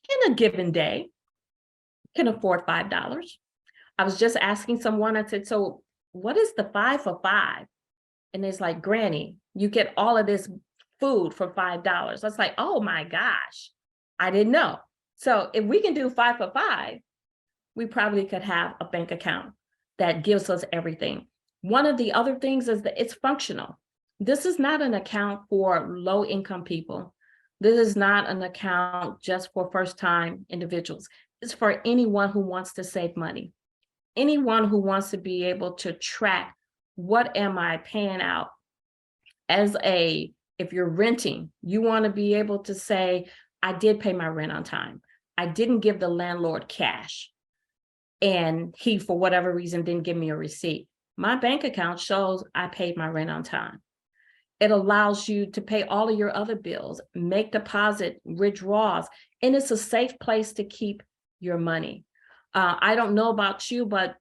in a given day can afford $5. I was just asking someone, I said, so what is the 5 for 5? And it's like, Granny, you get all of this food for $5. I was like, oh my gosh, I didn't know. So if we can do 5 for 5, we probably could have a bank account that gives us everything. One of the other things is that it's functional. This is not an account for low income people. This is not an account just for first-time individuals. It's for anyone who wants to save money. Anyone who wants to be able to track, what am I paying out? If you're renting, you want to be able to say, I did pay my rent on time. I didn't give the landlord cash, and he, for whatever reason, didn't give me a receipt. My bank account shows I paid my rent on time. It allows you to pay all of your other bills, make deposit withdrawals, and it's a safe place to keep your money. I don't know about you, but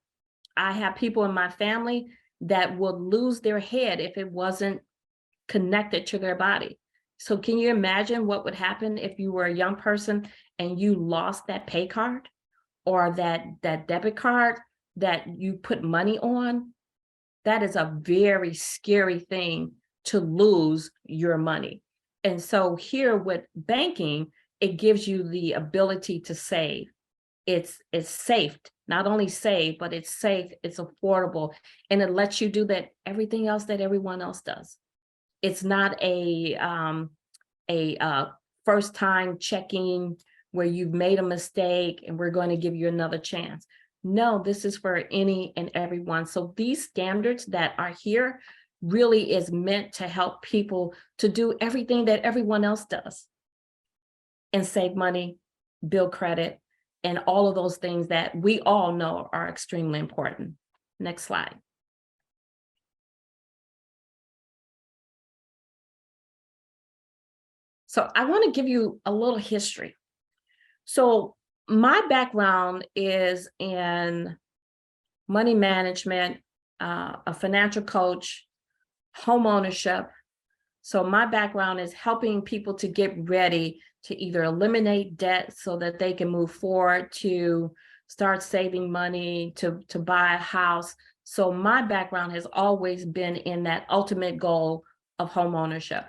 I have people in my family that would lose their head if it wasn't connected to their body. So can you imagine what would happen if you were a young person and you lost that pay card or that debit card that you put money on? That is a very scary thing, to lose your money. And so here with banking, it gives you the ability to save. It's safe, not only save, but it's safe, it's affordable, and it lets you do that everything else that everyone else does. It's not a first time checking where you've made a mistake and we're going to give you another chance. No, this is for any and everyone. So these standards that are here really is meant to help people to do everything that everyone else does and save money, build credit, and all of those things that we all know are extremely important. Next slide. So I want to give you a little history. So my background is in money management, a financial coach, home ownership. So my background is helping people to get ready to either eliminate debt so that they can move forward to start saving money, to buy a house. So my background has always been in that ultimate goal of home ownership.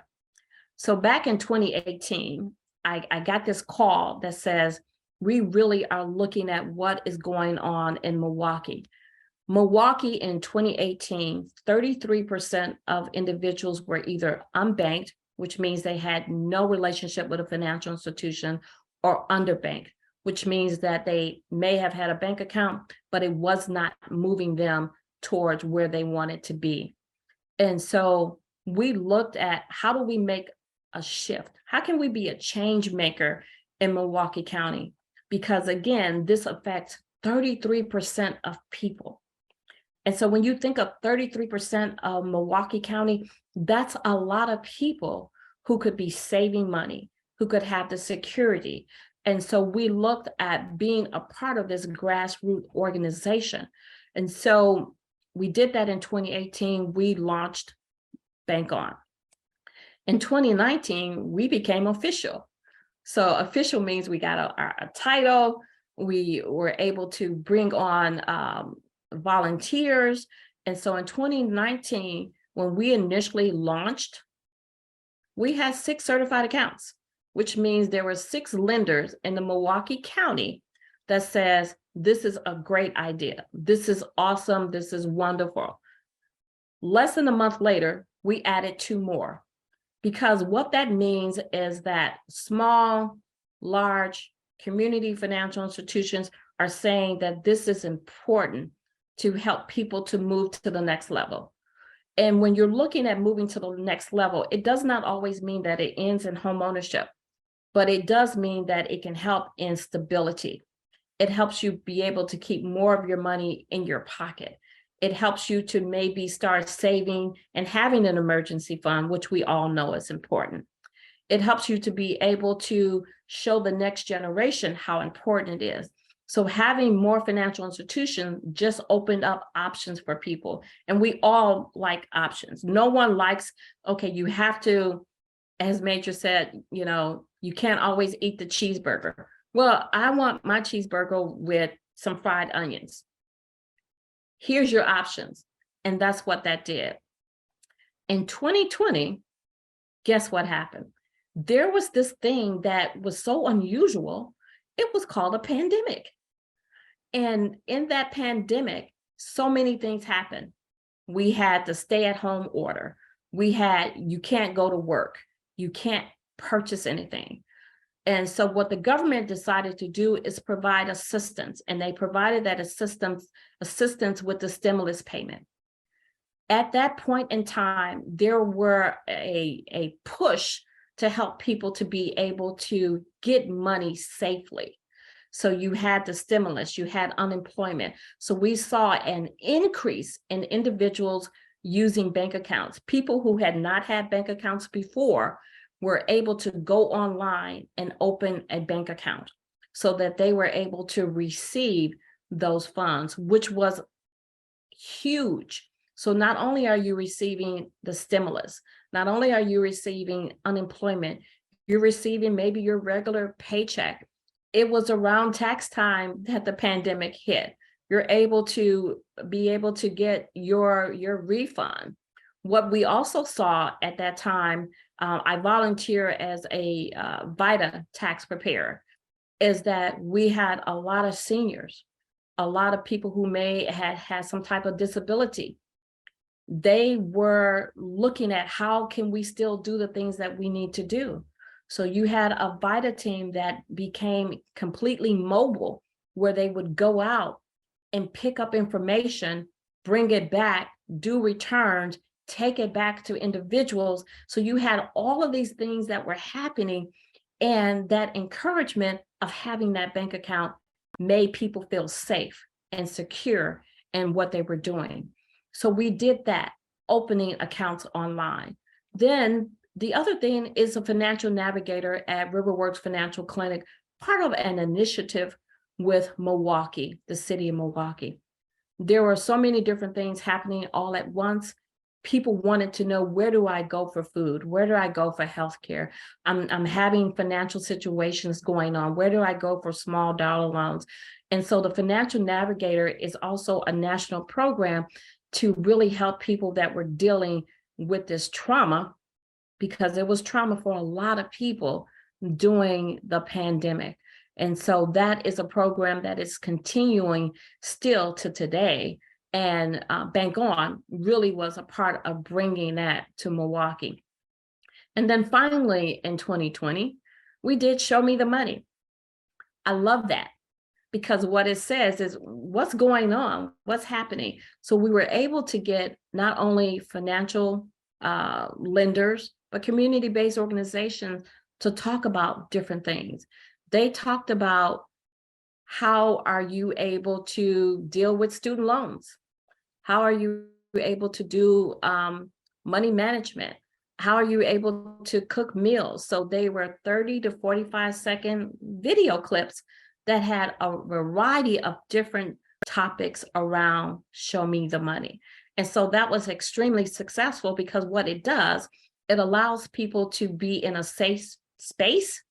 So back in 2018, I got this call that says, we really are looking at what is going on in Milwaukee. Milwaukee in 2018, 33% of individuals were either unbanked, which means they had no relationship with a financial institution, or underbanked, which means that they may have had a bank account, but it was not moving them towards where they wanted to be. And so we looked at, how do we make a shift? How can we be a change maker in Milwaukee County? Because again, this affects 33% of people. And so when you think of 33% of Milwaukee County, that's a lot of people who could be saving money, who could have the security. And so we looked at being a part of this grassroots organization. And so we did that in 2018. We launched Bank On. In 2019, we became official. So official means we got a title. We were able to bring on volunteers. And so in 2019, when we initially launched, we had 6 certified accounts, which means there were 6 lenders in the Milwaukee County that says, this is a great idea. This is awesome. This is wonderful. Less than a month later, we added 2 more, because what that means is that small, large community financial institutions are saying that this is important to help people to move to the next level. And when you're looking at moving to the next level, it does not always mean that it ends in home ownership, but it does mean that it can help in stability. It helps you be able to keep more of your money in your pocket. It helps you to maybe start saving and having an emergency fund, which we all know is important. It helps you to be able to show the next generation how important it is. So having more financial institutions just opened up options for people. And we all like options. No one likes, okay, you have to, as Major said, you can't always eat the cheeseburger. Well, I want my cheeseburger with some fried onions. Here's your options. And that's what that did. In 2020, guess what happened? There was this thing that was so unusual. It was called a pandemic. And in that pandemic, so many things happened. We had the stay-at-home order. We had, you can't go to work. You can't purchase anything. And so what the government decided to do is provide assistance, and they provided that assistance with the stimulus payment. At that point in time, there were a push to help people to be able to get money safely. So you had the stimulus, you had unemployment. So we saw an increase in individuals using bank accounts. People who had not had bank accounts before were able to go online and open a bank account so that they were able to receive those funds, which was huge. So not only are you receiving the stimulus, not only are you receiving unemployment, you're receiving maybe your regular paycheck. It was around tax time that the pandemic hit. You're able to get your refund. What we also saw at that time, I volunteer as a VITA tax preparer, is that we had a lot of seniors, a lot of people who may have had some type of disability. They were looking at how can we still do the things that we need to do. So you had a VITA team that became completely mobile, where they would go out and pick up information, bring it back, do returns, take it back to individuals. So you had all of these things that were happening, and that encouragement of having that bank account made people feel safe and secure in what they were doing. So we did that, opening accounts online. Then the other thing is a financial navigator at Riverworks Financial Clinic, part of an initiative with Milwaukee, the city of Milwaukee. There were so many different things happening all at once. People wanted to know, where do I go for food? Where do I go for healthcare? I'm having financial situations going on. Where do I go for small dollar loans? And so the Financial Navigator is also a national program to really help people that were dealing with this trauma, because it was trauma for a lot of people during the pandemic. And so that is a program that is continuing still to today. And Bank On really was a part of bringing that to Milwaukee. And then finally, in 2020, we did Show Me the Money. I love that, because what it says is what's going on, what's happening. So we were able to get not only financial lenders, but community-based organizations to talk about different things. They talked about, how are you able to deal with student loans? How are you able to do money management? How are you able to cook meals? So they were 30 to 45-second video clips that had a variety of different topics around show me the money. And so that was extremely successful because what it does, it allows people to be in a safe space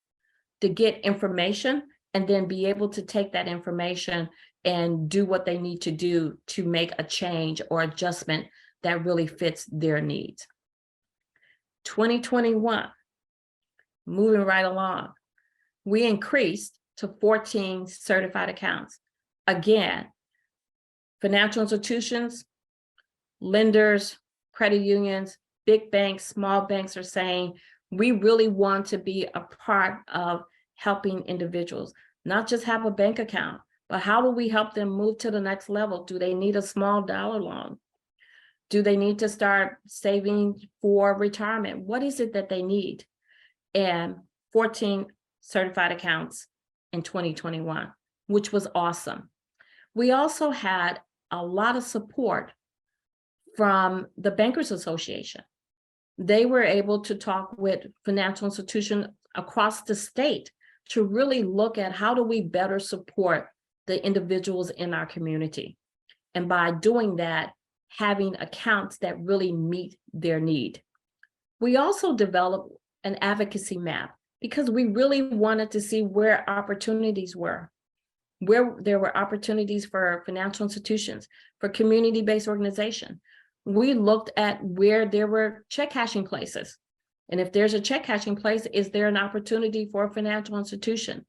to get information and then be able to take that information and do what they need to do to make a change or adjustment that really fits their needs. 2021, moving right along, we increased to 14 certified accounts. Again, financial institutions, lenders, credit unions, big banks, small banks are saying, we really want to be a part of helping individuals, not just have a bank account, but how do we help them move to the next level? Do they need a small dollar loan? Do they need to start saving for retirement? What is it that they need? And 14 certified accounts in 2021, which was awesome. We also had a lot of support from the Bankers Association. They were able to talk with financial institutions across the state to really look at how do we better support the individuals in our community. And by doing that, having accounts that really meet their need. We also developed an advocacy map because we really wanted to see where opportunities were, where there were opportunities for financial institutions, for community-based organization. We looked at where there were check cashing places. And if there's a check cashing place, is there an opportunity for a financial institution?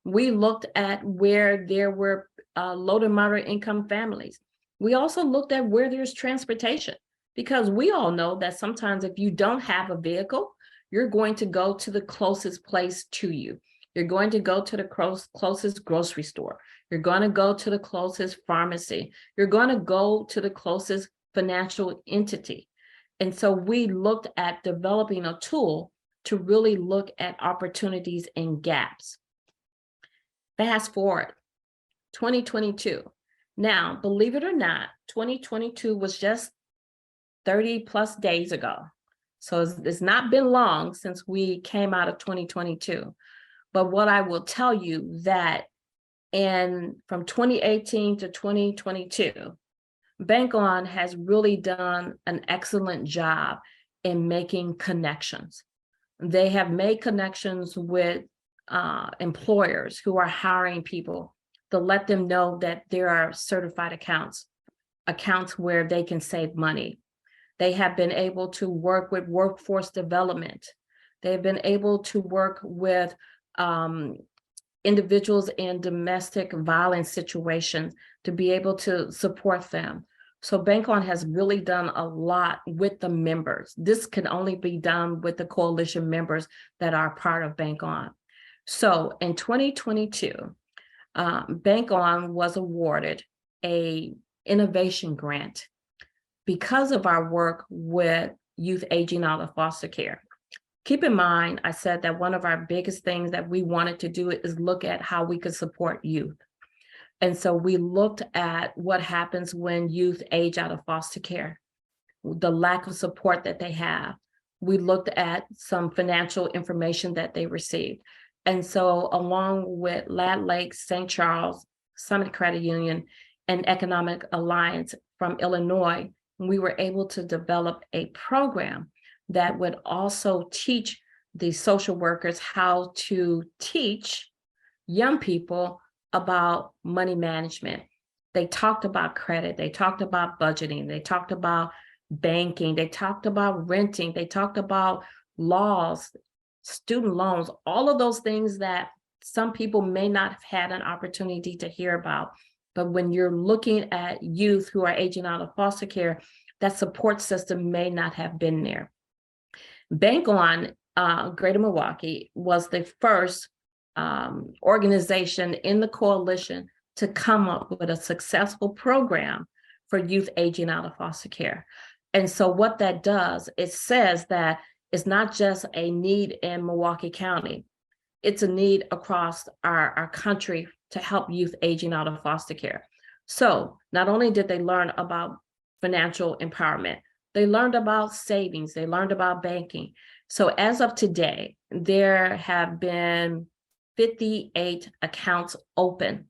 We looked at where there were low to moderate income families. We also looked at where there's transportation, because we all know that sometimes if you don't have a vehicle, you're going to go to the closest place to you. You're going to go to the closest grocery store. You're going to go to the closest pharmacy. You're going to go to the closest financial entity. And so we looked at developing a tool to really look at opportunities and gaps. Fast forward, 2022. Now, believe it or not, 2022 was just 30 plus days ago. So it's not been long since we came out of 2022. But what I will tell you that from 2018 to 2022, Bank On has really done an excellent job in making connections. They have made connections with employers who are hiring people to let them know that there are certified accounts where they can save money. They have been able to work with workforce development. They've been able to work with individuals in domestic violence situations to be able to support them. So Bank On has really done a lot with the members. This can only be done with the coalition members that are part of Bank On. So in 2022, Bank On was awarded an innovation grant because of our work with youth aging out of foster care. Keep in mind, I said that one of our biggest things that we wanted to do is look at how we could support youth. And so we looked at what happens when youth age out of foster care, the lack of support that they have. We looked at some financial information that they received. And so along with Lad Lake, St. Charles, Summit Credit Union, and Economic Alliance from Illinois, we were able to develop a program that would also teach the social workers how to teach young people about money management. They talked about credit, they talked about budgeting, they talked about banking, they talked about renting, they talked about laws, student loans, all of those things that some people may not have had an opportunity to hear about. But when you're looking at youth who are aging out of foster care, that support system may not have been there. Bank On Greater Milwaukee was the first organization in the coalition to come up with a successful program for youth aging out of foster care. And so what that does, it says that it's not just a need in Milwaukee County, it's a need across our country to help youth aging out of foster care. So not only did they learn about financial empowerment. They learned about savings, they learned about banking. So as of today, there have been 58 accounts open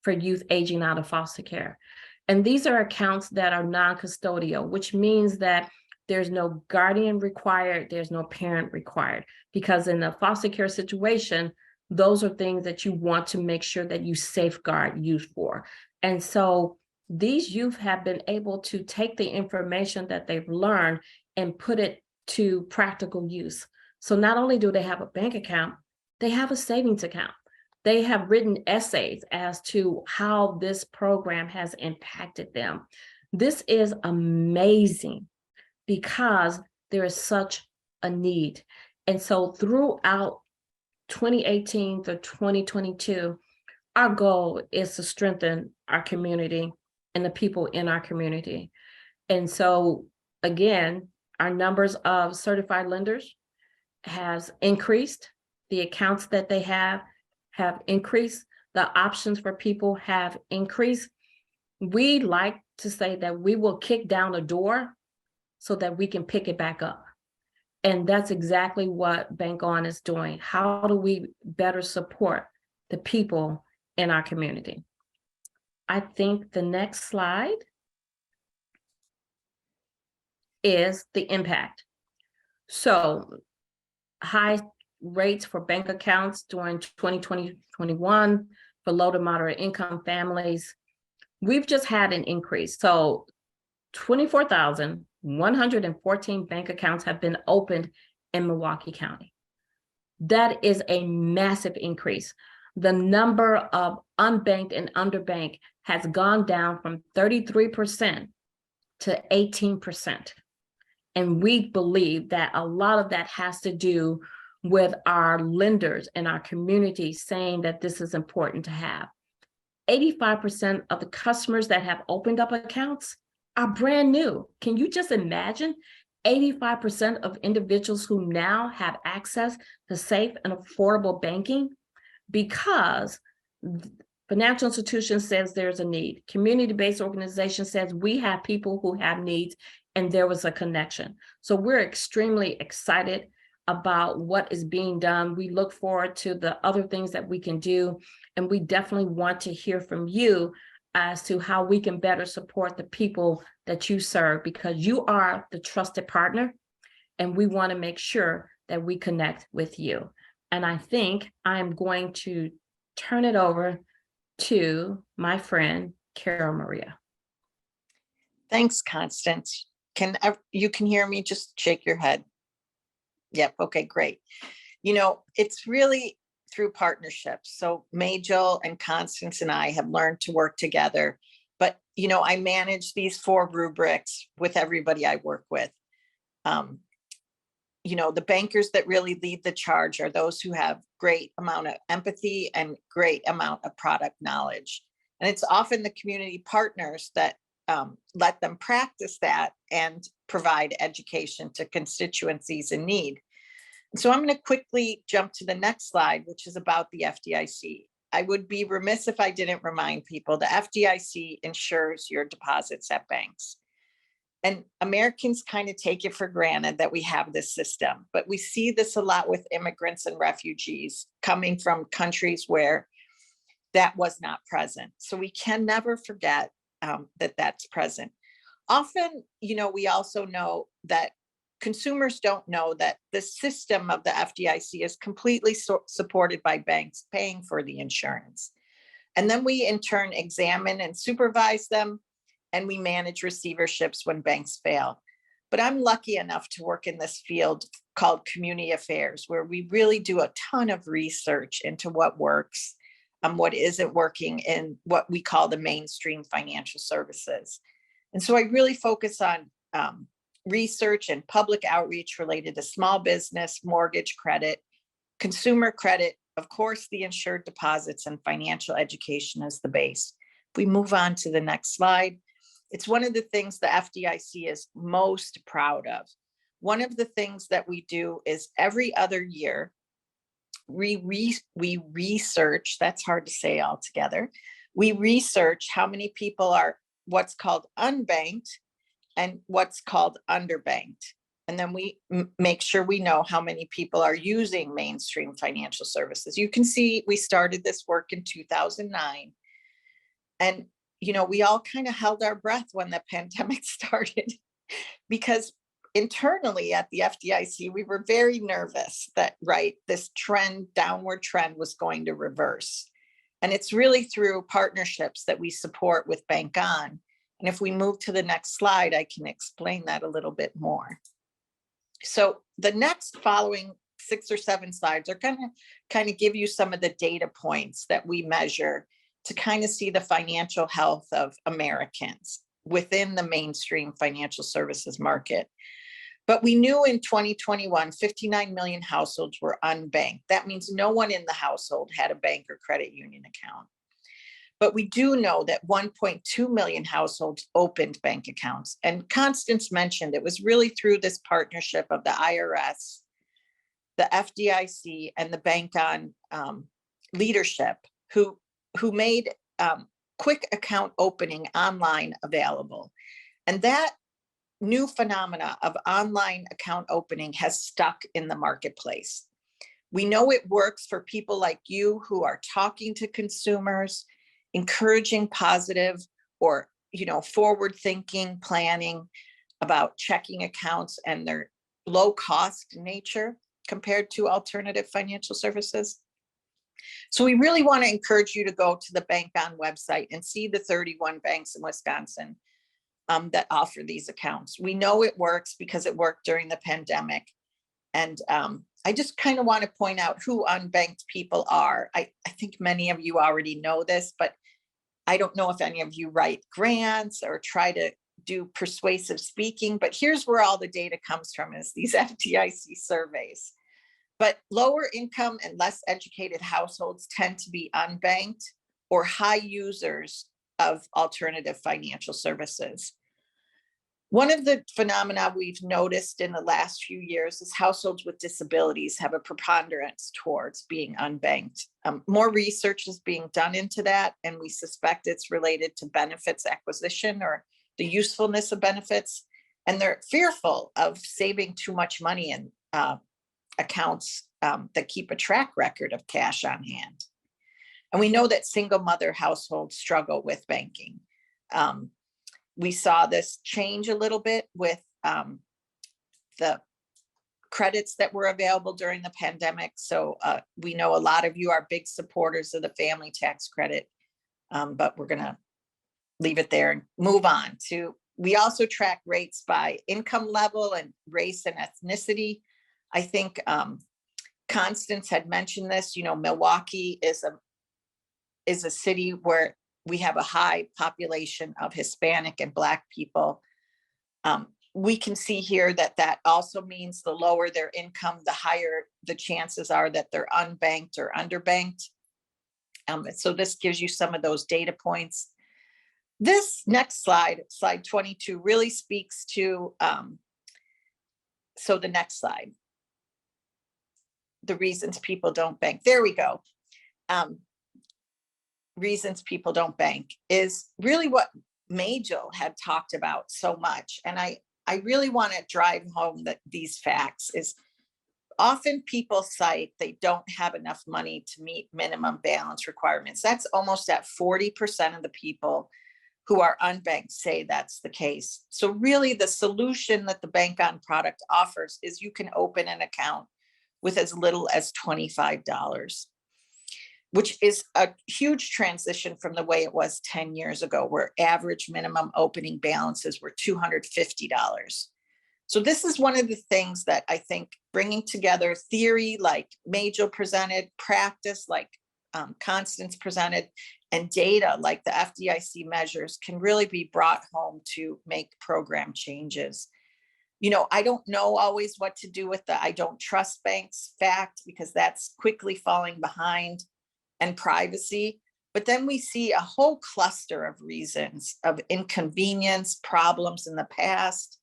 for youth aging out of foster care. And these are accounts that are non-custodial, which means that there's no guardian required, there's no parent required, because in a foster care situation, those are things that you want to make sure that you safeguard youth for. And so these youth have been able to take the information that they've learned and put it to practical use. So not only do they have a bank account, they have a savings account. They have written essays as to how this program has impacted them. This is amazing because there is such a need. And so throughout 2018 to 2022, our goal is to strengthen our community and the people in our community. And so again, our numbers of certified lenders has increased. The accounts that they have increased. The options for people have increased. We like to say that we will kick down a door so that we can pick it back up. And that's exactly what Bank On is doing. How do we better support the people in our community? I think the next slide is the impact. So high rates for bank accounts during 2020-21 for low to moderate income families. We've just had an increase. So 24,114 bank accounts have been opened in Milwaukee County. That is a massive increase. The number of unbanked and underbanked has gone down from 33% to 18%. And we believe that a lot of that has to do with our lenders and our community saying that this is important to have. 85% of the customers that have opened up accounts are brand new. Can you just imagine 85% of individuals who now have access to safe and affordable banking? Because financial institution says there's a need. Community-based organization says we have people who have needs, and there was a connection. So we're extremely excited about what is being done. We look forward to the other things that we can do, and we definitely want to hear from you as to how we can better support the people that you serve, because you are the trusted partner, and we want to make sure that we connect with you. And I think I'm going to turn it over to my friend, Carol Maria. Thanks, Constance. You can hear me? Just shake your head. Yep. Okay, great. You know, it's really through partnerships. So Majel and Constance and I have learned to work together. But, you know, I manage these 4 rubrics with everybody I work with. You know, the bankers that really lead the charge are those who have great amount of empathy and great amount of product knowledge. And it's often the community partners that let them practice that and provide education to constituencies in need. And so I'm going to quickly jump to the next slide, which is about the FDIC. I would be remiss if I didn't remind people the FDIC insures your deposits at banks. And Americans kind of take it for granted that we have this system, but we see this a lot with immigrants and refugees coming from countries where that was not present. So we can never forget that that's present. Often, you know, we also know that consumers don't know that the system of the FDIC is completely supported by banks paying for the insurance. And then we in turn examine and supervise them, and we manage receiverships when banks fail. But I'm lucky enough to work in this field called community affairs, where we really do a ton of research into what works, what isn't working in what we call the mainstream financial services. And so I really focus on research and public outreach related to small business, mortgage credit, consumer credit, of course, the insured deposits, and financial education as the base. If we move on to the next slide, it's one of the things the FDIC is most proud of. One of the things that we do is every other year, we research, that's hard to say altogether, we research how many people are what's called unbanked and what's called underbanked. And then we make sure we know how many people are using mainstream financial services. You can see we started this work in 2009. And, we all kind of held our breath when the pandemic started because internally at the FDIC, we were very nervous that, this downward trend was going to reverse. And it's really through partnerships that we support with Bank On. And if we move to the next slide, I can explain that a little bit more. So the next following 6 or 7 slides are going to kind of give you some of the data points that we measure to kind of see the financial health of Americans within the mainstream financial services market. But we knew in 2021, 59 million households were unbanked. That means no one in the household had a bank or credit union account. But we do know that 1.2 million households opened bank accounts. And Constance mentioned it was really through this partnership of the IRS, the FDIC, and the Bank On leadership who made quick account opening online available. And that new phenomena of online account opening has stuck in the marketplace. We know it works for people like you who are talking to consumers, encouraging positive or, forward thinking, planning about checking accounts and their low cost nature compared to alternative financial services. So we really want to encourage you to go to the Bank On website and see the 31 banks in Wisconsin that offer these accounts. We know it works because it worked during the pandemic. And I just kind of want to point out who unbanked people are. I think many of you already know this, but I don't know if any of you write grants or try to do persuasive speaking, but here's where all the data comes from is these FDIC surveys. But lower income and less educated households tend to be unbanked or high users of alternative financial services. One of the phenomena we've noticed in the last few years is households with disabilities have a preponderance towards being unbanked. More research is being done into that, and we suspect it's related to benefits acquisition or the usefulness of benefits. And they're fearful of saving too much money in accounts that keep a track record of cash on hand. And we know that single mother households struggle with banking. We saw this change a little bit with the credits that were available during the pandemic. So we know a lot of you are big supporters of the family tax credit, but we're going to leave it there and move on to, we also track rates by income level and race and ethnicity. I think Constance had mentioned this, Milwaukee is a city where we have a high population of Hispanic and Black people. We can see here that also means the lower their income, the higher the chances are that they're unbanked or underbanked. So this gives you some of those data points. This next slide, slide 22, really speaks to, so the next slide, the reasons people don't bank. There we go. Reasons people don't bank is really what Majel had talked about so much. And I really want to drive home that these facts is often people cite they don't have enough money to meet minimum balance requirements. That's almost at 40% of the people who are unbanked say that's the case. So really the solution that the Bank On product offers is you can open an account with as little as $25. Which is a huge transition from the way it was 10 years ago, where average minimum opening balances were $250. So this is one of the things that I think bringing together theory like Majel presented, practice like Constance presented, and data like the FDIC measures can really be brought home to make program changes. I don't know always what to do with the I don't trust banks fact, because that's quickly falling behind, and privacy. But then we see a whole cluster of reasons of inconvenience, problems in the past,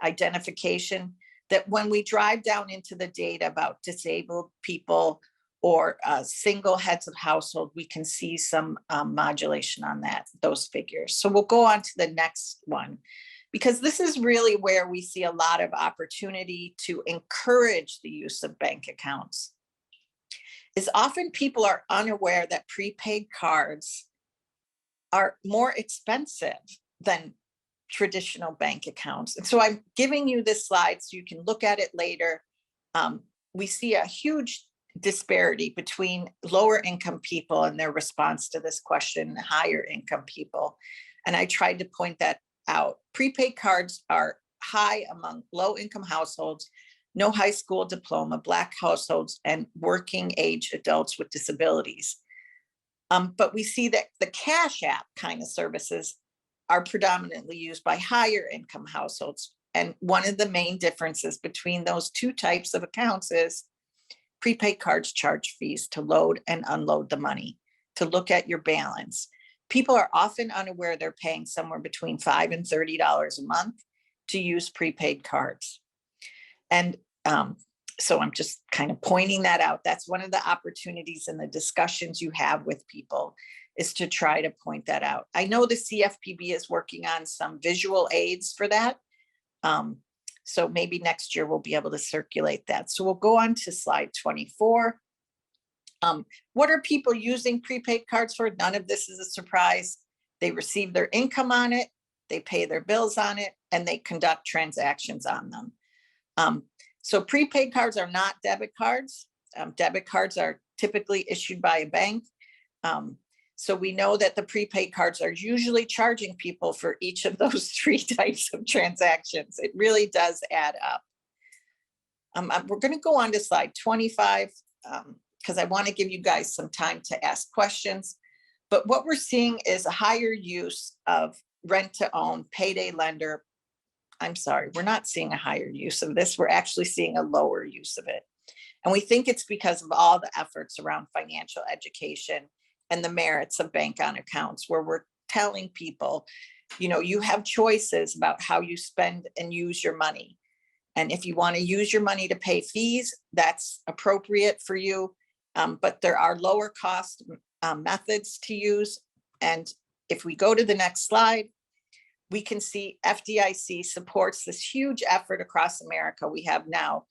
identification, that when we drive down into the data about disabled people or single heads of household, we can see some modulation on those figures. So we'll go on to the next one, because this is really where we see a lot of opportunity to encourage the use of bank accounts. Is often people are unaware that prepaid cards are more expensive than traditional bank accounts. And so I'm giving you this slide so you can look at it later. We see a huge disparity between lower income people and their response to this question, and higher income people. And I tried to point that out. Prepaid cards are high among low income households, no high school diploma, Black households, and working age adults with disabilities. But we see that the Cash App kind of services are predominantly used by higher income households. And one of the main differences between those two types of accounts is prepaid cards charge fees to load and unload the money, to look at your balance. People are often unaware they're paying somewhere between $5 and $30 a month to use prepaid cards. And so I'm just kind of pointing that out. That's one of the opportunities in the discussions you have with people, is to try to point that out. I know the CFPB is working on some visual aids for that. So maybe next year we'll be able to circulate that. So we'll go on to slide 24. What are people using prepaid cards for? None of this is a surprise. They receive their income on it, they pay their bills on it, and they conduct transactions on them. So prepaid cards are not debit cards. Debit cards are typically issued by a bank. So we know that the prepaid cards are usually charging people for each of those three types of transactions. It really does add up. We're going to go on to slide 25 because I want to give you guys some time to ask questions. But what we're seeing is a higher use of rent to own, payday lender. I'm sorry, we're not seeing a higher use of this. We're actually seeing a lower use of it. And we think it's because of all the efforts around financial education and the merits of bank on accounts, where we're telling people, you know, you have choices about how you spend and use your money. And if you want to use your money to pay fees, that's appropriate for you. But there are lower cost methods to use. And if we go to the next slide, we can see FDIC supports this huge effort across America we have now.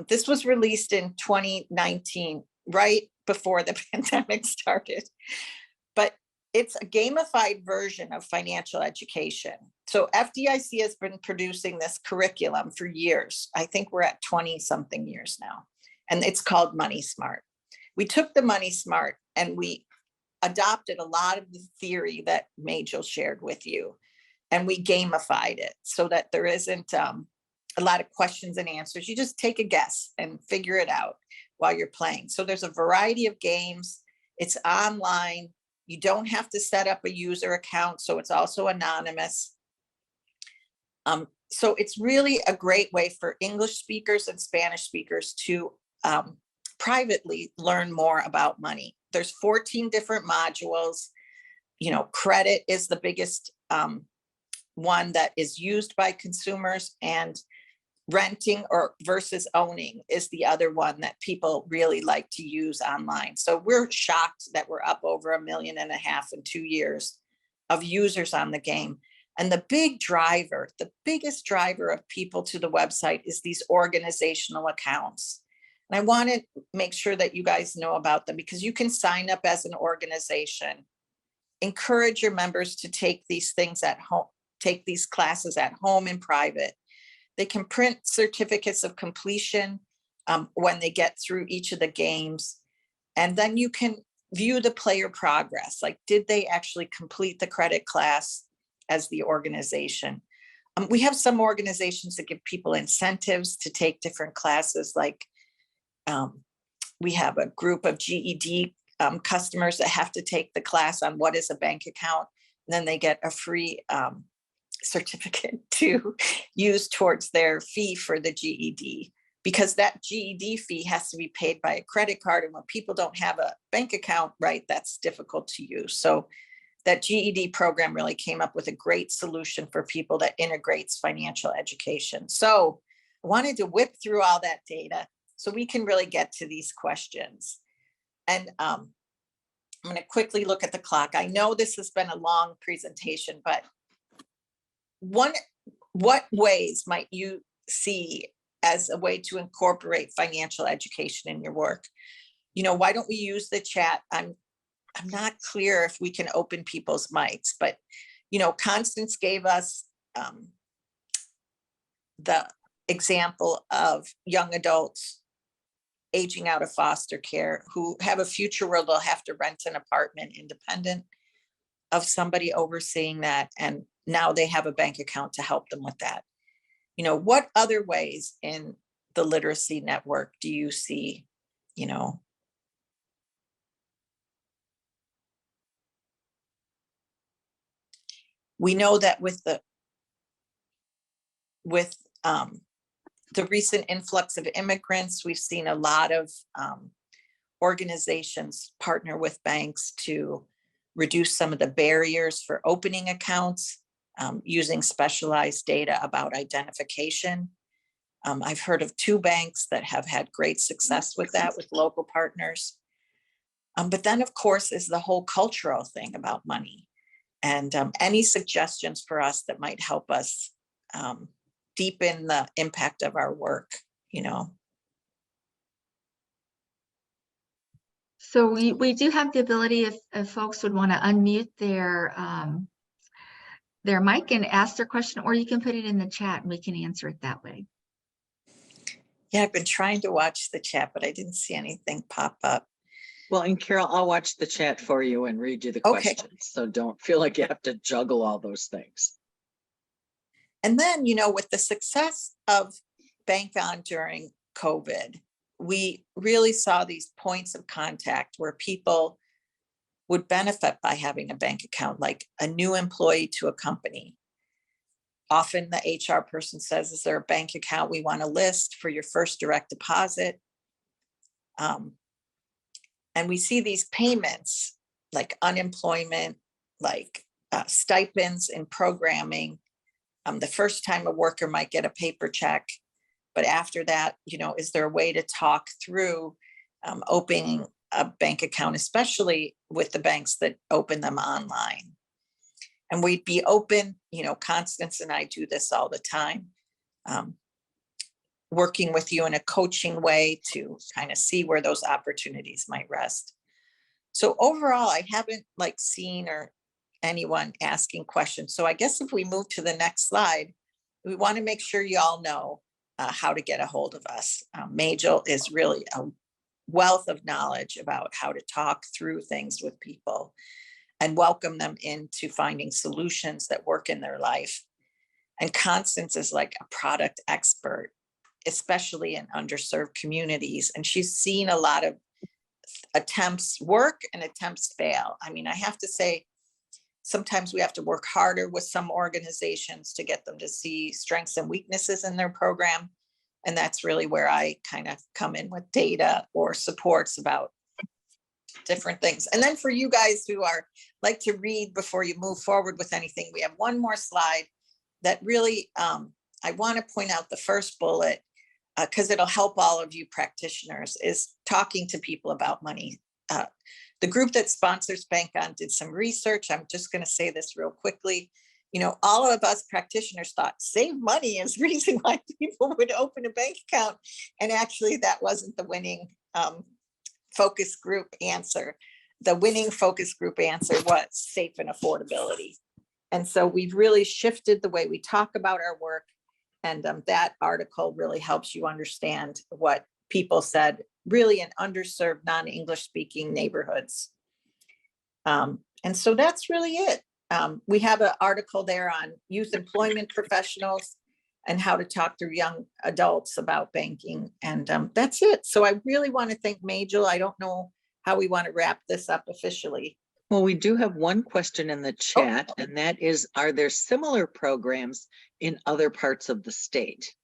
This was released in 2019, right before the pandemic started. But it's a gamified version of financial education. So FDIC has been producing this curriculum for years. I think we're at 20 something years now. And it's called Money Smart. We took the Money Smart and we adopted a lot of the theory that Majel shared with you. And we gamified it so that there isn't a lot of questions and answers. You just take a guess and figure it out while you're playing. So there's a variety of games. It's online. You don't have to set up a user account, so it's also anonymous. So it's really a great way for English speakers and Spanish speakers to privately learn more about money. There's 14 different modules. You know, credit is the biggest one that is used by consumers, and renting or versus owning is the other one that people really like to use online. So we're shocked that we're up over 1.5 million in 2 years of users on the game. And the big driver, the biggest driver of people to the website is these organizational accounts. And I want to make sure that you guys know about them, because you can sign up as an organization, encourage your members to take these things at home, take these classes at home in private. They can print certificates of completion when they get through each of the games. And then you can view the player progress. Like, did they actually complete the credit class as the organization? We have some organizations that give people incentives to take different classes. Like we have a group of GED customers that have to take the class on what is a bank account. And then they get a free certificate to use towards their fee for the GED, because that GED fee has to be paid by a credit card. And when people don't have a bank account, right, that's difficult to use. So that GED program really came up with a great solution for people that integrates financial education. So I wanted to whip through all that data so we can really get to these questions. And I'm going to quickly look at the clock. I know this has been a long presentation, but what ways might you see as a way to incorporate financial education in your work? You know, why don't we use the chat? I'm not clear if we can open people's mics, but, you know, Constance gave us the example of young adults aging out of foster care who have a future where they'll have to rent an apartment independent of somebody overseeing that. And now they have a bank account to help them with that. You know, what other ways in the literacy network do you see, you know? We know that with the recent influx of immigrants, we've seen a lot of organizations partner with banks to reduce some of the barriers for opening accounts, using specialized data about identification. I've heard of 2 banks that have had great success with that, with local partners. But then, of course, is the whole cultural thing about money. And any suggestions for us that might help us deepen the impact of our work, you know? So we do have the ability, if folks would want to unmute their mic and ask their question, or you can put it in the chat and we can answer it that way. Yeah, I've been trying to watch the chat, but I didn't see anything pop up. Well, and Carol, I'll watch the chat for you and read you the Okay. questions. So don't feel like you have to juggle all those things. And then, you know, with the success of Bank On during COVID, we really saw these points of contact where people would benefit by having a bank account, like a new employee to a company. Often the HR person says, is there a bank account we want to list for your first direct deposit? And we see these payments like unemployment, like stipends in programming. The first time a worker might get a paper check, but after that, you know, is there a way to talk through opening a bank account, especially with the banks that open them online? And we'd be open, you know, Constance and I do this all the time, working with you in a coaching way to kind of see where those opportunities might rest. So overall, I haven't like seen or anyone asking questions. So I guess if we move to the next slide, we want to make sure you all know how to get a hold of us. Majel is really a wealth of knowledge about how to talk through things with people and welcome them into finding solutions that work in their life. And Constance is like a product expert, especially in underserved communities. And she's seen a lot of attempts work and attempts fail. I mean, I have to say, sometimes we have to work harder with some organizations to get them to see strengths and weaknesses in their program. And that's really where I kind of come in with data or supports about different things. And then for you guys who are like to read before you move forward with anything, we have one more slide that really, I want to point out the first bullet because it'll help all of you practitioners, is talking to people about money. The group that sponsors Bank On did some research. I'm just going to say this real quickly. You know, all of us practitioners thought save money is the reason why people would open a bank account. And actually that wasn't the winning focus group answer. The winning focus group answer was safe and affordability. And so we've really shifted the way we talk about our work. And that article really helps you understand what people said, really in underserved, non-English speaking neighborhoods. And so that's really it. We have an article there on youth employment professionals and how to talk to young adults about banking. And that's it. So I really want to thank Majel. I don't know how we want to wrap this up officially. Well, we do have one question in the chat, and that is, are there similar programs in other parts of the state?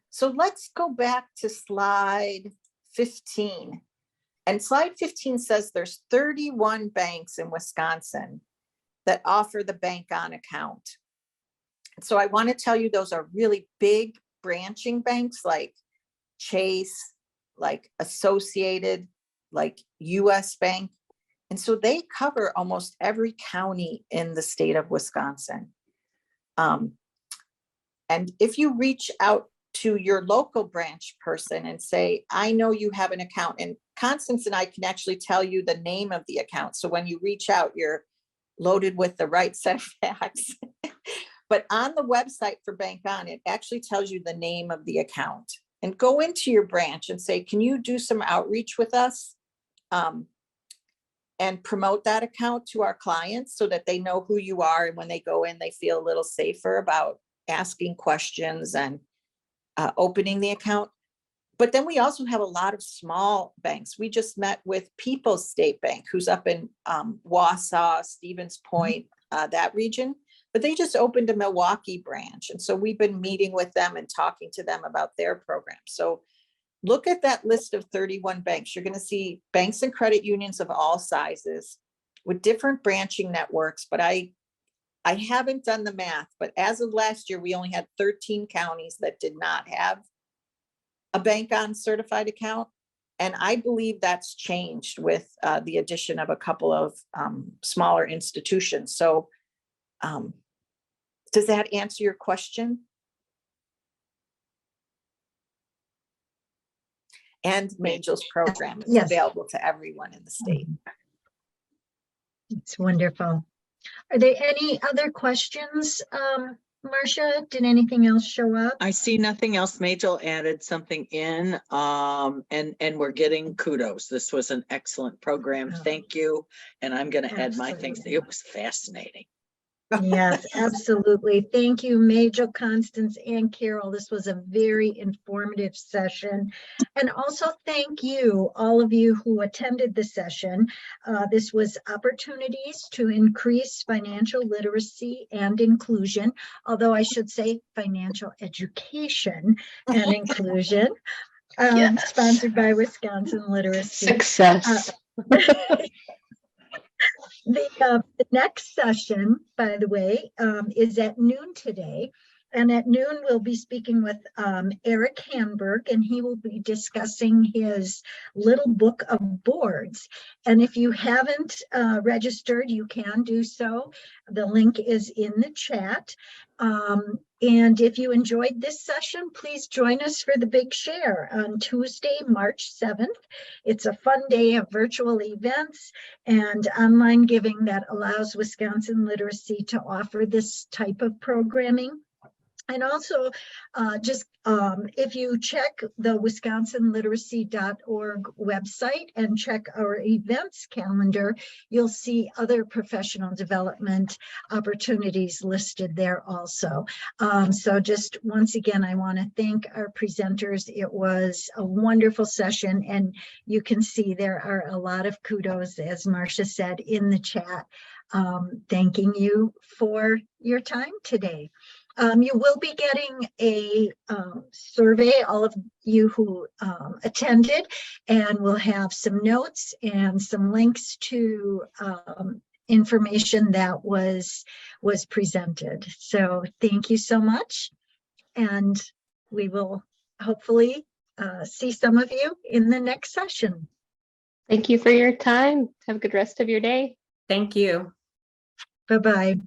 So let's go back to slide 15. And slide 15 says there's 31 banks in Wisconsin that offer the Bank On account. So I want to tell you, those are really big branching banks like Chase, like Associated, like US Bank. And so they cover almost every county in the state of Wisconsin. And if you reach out to your local branch person and say, I know you have an account, and Constance and I can actually tell you the name of the account. So when you reach out, you're loaded with the right set of facts. But on the website for Bank On, it actually tells you the name of the account. And go into your branch and say, can you do some outreach with us? And promote that account to our clients so that they know who you are. And when they go in, they feel a little safer about asking questions and opening the account. But then we also have a lot of small banks. We just met with People's State Bank, who's up in Wausau, Stevens Point, that region. But they just opened a Milwaukee branch. And so we've been meeting with them and talking to them about their program. So look at that list of 31 banks. You're going to see banks and credit unions of all sizes with different branching networks. But I haven't done the math, but as of last year, we only had 13 counties that did not have a Bank On certified account. And I believe that's changed with the addition of a couple of smaller institutions. So does that answer your question? And Mangel's program is Yes. available to everyone in the state. It's wonderful. Are there any other questions? Marcia, did anything else show up? I see nothing else. Majel added something in, and we're getting kudos. This was an excellent program. Oh. Thank you. And I'm going to add my things. Absolutely. It was fascinating. Yes, absolutely. Thank you, Majel, Constance, and Carol. This was a very informative session. And also thank you, all of you who attended the session. This was opportunities to increase financial literacy and inclusion, although I should say financial education and inclusion, Yes. sponsored by Wisconsin Literacy. Success. The next session, by the way, is at noon today. And at noon, we'll be speaking with Eric Hamburg, and he will be discussing his little book of boards. And if you haven't registered, you can do so. The link is in the chat. And if you enjoyed this session, please join us for the Big Share on Tuesday, March 7th. It's a fun day of virtual events and online giving that allows Wisconsin Literacy to offer this type of programming. And also, if you check the wisconsinliteracy.org website and check our events calendar, you'll see other professional development opportunities listed there also. So just once again, I want to thank our presenters. It was a wonderful session, and you can see there are a lot of kudos, as Marcia said, in the chat, thanking you for your time today. You will be getting a survey, all of you who attended, and we'll have some notes and some links to information that was presented. So thank you so much. And we will hopefully see some of you in the next session. Thank you for your time. Have a good rest of your day. Thank you. Bye-bye.